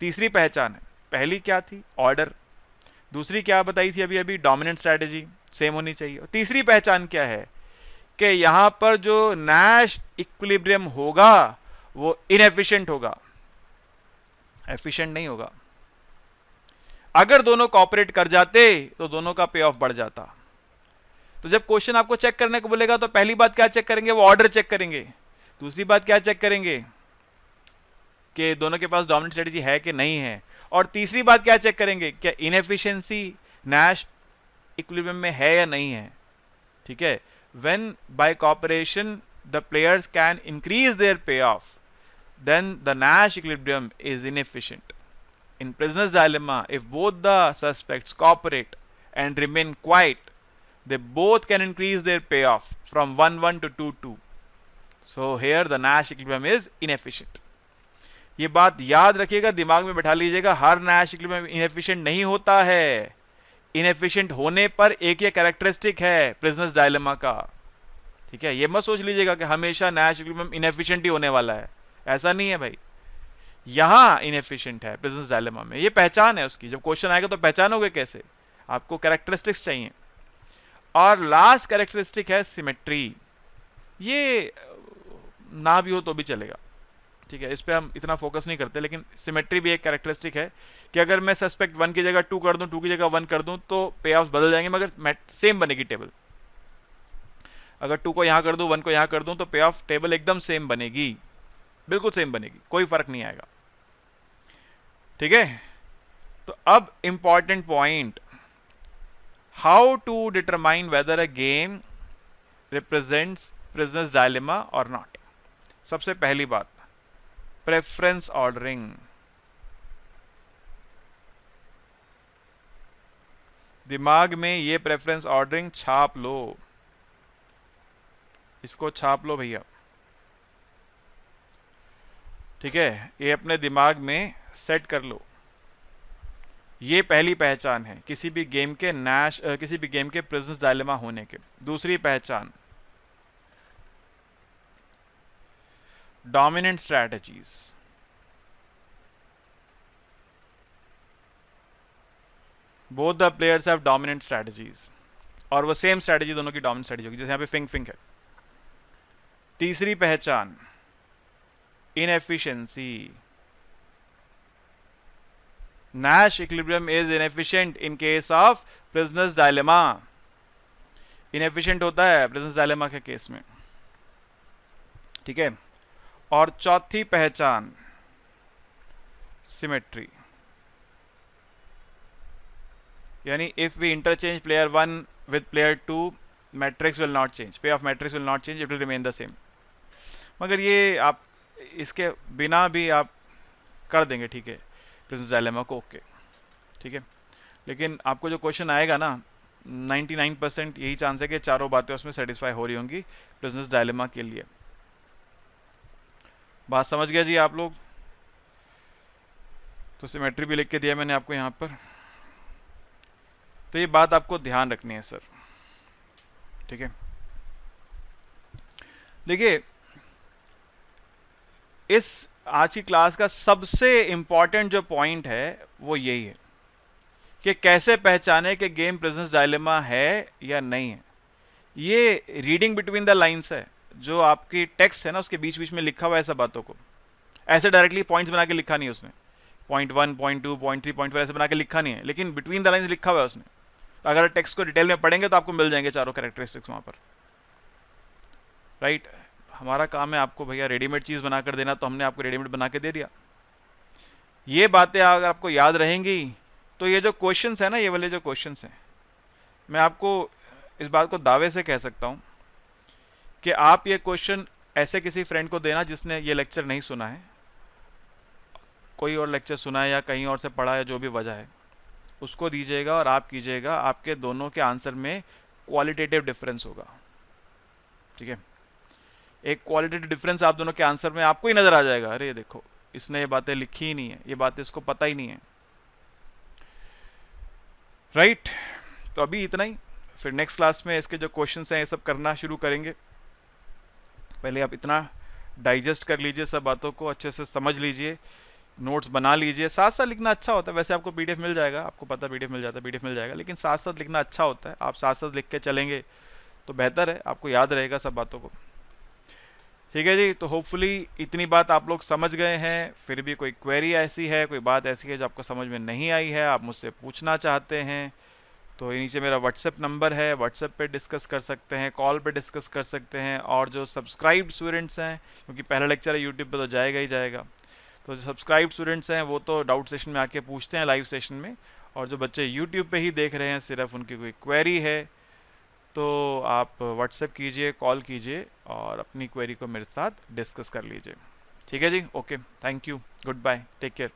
तीसरी पहचान है। पहली क्या थी? ऑर्डर। दूसरी क्या बताई थी अभी अभी? डोमिनेंट स्ट्रैटेजी सेम होनी चाहिए। और तीसरी पहचान क्या है कि यहां पर जो नैश इक्विलिब्रियम होगा वो इनएफिशिएंट होगा, एफिशिएंट नहीं होगा। अगर दोनों कॉपरेट कर जाते तो दोनों का पे ऑफ बढ़ जाता। तो जब क्वेश्चन आपको चेक करने को बोलेगा तो पहली बात क्या चेक करेंगे? वो ऑर्डर चेक करेंगे। दूसरी बात क्या चेक करेंगे? कि दोनों के पास डोमिनेंट स्ट्रेटजी है कि नहीं है। और तीसरी बात क्या चेक करेंगे? क्या इनएफिशिएंसी नैश इक्विलिब्रियम में है या नहीं है। ठीक है, when by cooperation the players can increase their payoff, then the Nash equilibrium is inefficient. In prisoner's dilemma, if both the suspects cooperate and remain quiet, they both can increase their payoff from 1-1 to 2-2. So here the Nash equilibrium is inefficient. ये बात याद रखिएगा, दिमाग में बैठा लीजिएगा। हर Nash equilibrium inefficient नहीं होता है। Inefficient होने पर एक ये कैरेक्टरिस्टिक है prisoner's dilemma का। ठीक है, ये मत सोच लीजिएगा कि हमेशा Nash equilibrium inefficient ही होने वाला है, ऐसा नहीं है भाई। यहां इनएफिशिएंट है प्रिजनर्स डायलेमा में, ये पहचान है उसकी। जब क्वेश्चन आएगा तो पहचानोगे कैसे? आपको कैरेक्टरिस्टिक्स चाहिए। और लास्ट कैरेक्टरिस्टिक है सिमेट्री। ये ना भी हो तो भी चलेगा, ठीक है, इस पे हम इतना फोकस नहीं करते, लेकिन सिमेट्री भी एक कैरेक्टरिस्टिक है कि अगर मैं सस्पेक्ट 1 की जगह 2 कर दूं, 2 की जगह 1 कर दूं तो पे ऑफ्स बदल जाएंगे, मगर सेम बनेगी टेबल। अगर 2 को यहां कर दूं, 1 को यहां कर दूं तो पे ऑफ टेबल एकदम सेम बनेगी, बिल्कुल सेम बनेगी, कोई फर्क नहीं आएगा। ठीक है, तो अब important point, how to determine whether a game represents prisoner's dilemma और नॉट। सबसे पहली बात, प्रेफरेंस ऑर्डरिंग। दिमाग में ये प्रेफरेंस ऑर्डरिंग छाप लो, इसको छाप लो भैया। ठीक है, ये अपने दिमाग में सेट कर लो। ये पहली पहचान है किसी भी गेम के किसी भी गेम के प्रिजनर्स डायलेमा होने के। दूसरी पहचान, dominant strategies. Both the players have dominant strategies, और वो सेम स्ट्रैटेजी दोनों की डोमिनेंट स्ट्रैटेजी होगी, जैसे यहां पे फिंक फिंक है। तीसरी पहचान, inefficiency. Nash equilibrium is inefficient in case of prisoner's dilemma. Inefficient होता है prisoner's dilemma के केस में। ठीक है, और चौथी पहचान, symmetry. यानी if we interchange player 1 with player 2, matrix will not change, payoff matrix will not change, it will remain the same. मगर ये आप इसके बिना भी आप कर देंगे, ठीक है, प्रिजनर्स डायलेमा को, ओके, ठीक है। लेकिन आपको जो क्वेश्चन आएगा ना, 99% यही चांस है कि चारों बातें उसमें सेटिस्फाई हो रही होंगी प्रिजनर्स डायलेमा के लिए। बात समझ गया जी आप लोग? तो सिमेट्री भी लिख के दिया मैंने आपको यहाँ पर, तो ये बात आपको ध्यान रखनी है सर। ठीक है, देखिए इस आज की क्लास का सबसे इंपॉर्टेंट जो पॉइंट है वो यही है कि कैसे पहचाने कि गेम प्रिजनर्स डायलेमा है या नहीं है। ये रीडिंग बिटवीन द लाइंस है, जो आपकी टेक्स्ट है ना उसके बीच बीच में लिखा हुआ है सब बातों को। ऐसे डायरेक्टली पॉइंट्स बना के लिखा नहीं है उसने, पॉइंट 1, पॉइंट 2, पॉइंट 3, पॉइंट 4 ऐसे बना के लिखा नहीं है, लेकिन बिटवीन द लाइंस लिखा हुआ है उसने। अगर टेक्स्ट को डिटेल में पढ़ेंगे तो आपको मिल जाएंगे चारों कैरेक्टरिस्टिक्स वहां पर, राइट। हमारा काम है आपको भैया रेडीमेड चीज बनाकर देना, तो हमने आपको रेडीमेड बना के दे दिया। ये बातें अगर आपको याद रहेंगी तो ये जो क्वेश्चंस है ना, ये वाले जो क्वेश्चंस हैं, मैं आपको इस बात को दावे से कह सकता हूं कि आप ये क्वेश्चन ऐसे किसी फ्रेंड को देना जिसने ये लेक्चर नहीं सुना है, कोई और लेक्चर सुना है या कहीं और से पढ़ा है, जो भी वजह है उसको दीजिएगा और आप कीजिएगा, आपके दोनों के आंसर में क्वालिटेटिव डिफरेंस होगा। ठीक है, एक क्वालिटेटिव डिफरेंस आप दोनों के आंसर में आपको ही नजर आ जाएगा, अरे देखो इसने ये बातें लिखी ही नहीं है, ये बातें इसको पता ही नहीं है। राइट, तो अभी इतना ही, फिर नेक्स्ट क्लास में इसके जो क्वेश्चंस हैं ये सब करना शुरू करेंगे। पहले आप इतना डाइजेस्ट कर लीजिए, सब बातों को अच्छे से समझ लीजिए, नोट्स बना लीजिए। साथ साथ लिखना अच्छा होता है, वैसे आपको पीडीएफ मिल जाएगा, आपको पता पीडीएफ मिल जाता है, पीडीएफ मिल जाएगा, लेकिन साथ साथ लिखना अच्छा होता है। आप साथ साथ लिख के चलेंगे तो बेहतर है, आपको याद रहेगा सब बातों को। ठीक है जी, तो होपफुली इतनी बात आप लोग समझ गए हैं। फिर भी कोई क्वेरी ऐसी है, कोई बात ऐसी है जो आपको समझ में नहीं आई है, आप मुझसे पूछना चाहते हैं, तो ये नीचे मेरा व्हाट्सएप नंबर है, व्हाट्सएप पे डिस्कस कर सकते हैं, कॉल पे डिस्कस कर सकते हैं। और जो सब्सक्राइब्ड स्टूडेंट्स हैं, क्योंकि पहला लेक्चर है यूट्यूब पे तो जाएगा ही जाएगा, तो जो सब्सक्राइब्ड स्टूडेंट्स हैं वो तो डाउट सेशन में आके पूछते हैं लाइव सेशन में, और जो बच्चे यूट्यूब पे ही देख रहे हैं, सिर्फ उनकी कोई क्वेरी है तो आप व्हाट्सएप कीजिए, कॉल कीजिए और अपनी क्वेरी को मेरे साथ डिस्कस कर लीजिए। ठीक है जी, okay, thank you, goodbye, take care.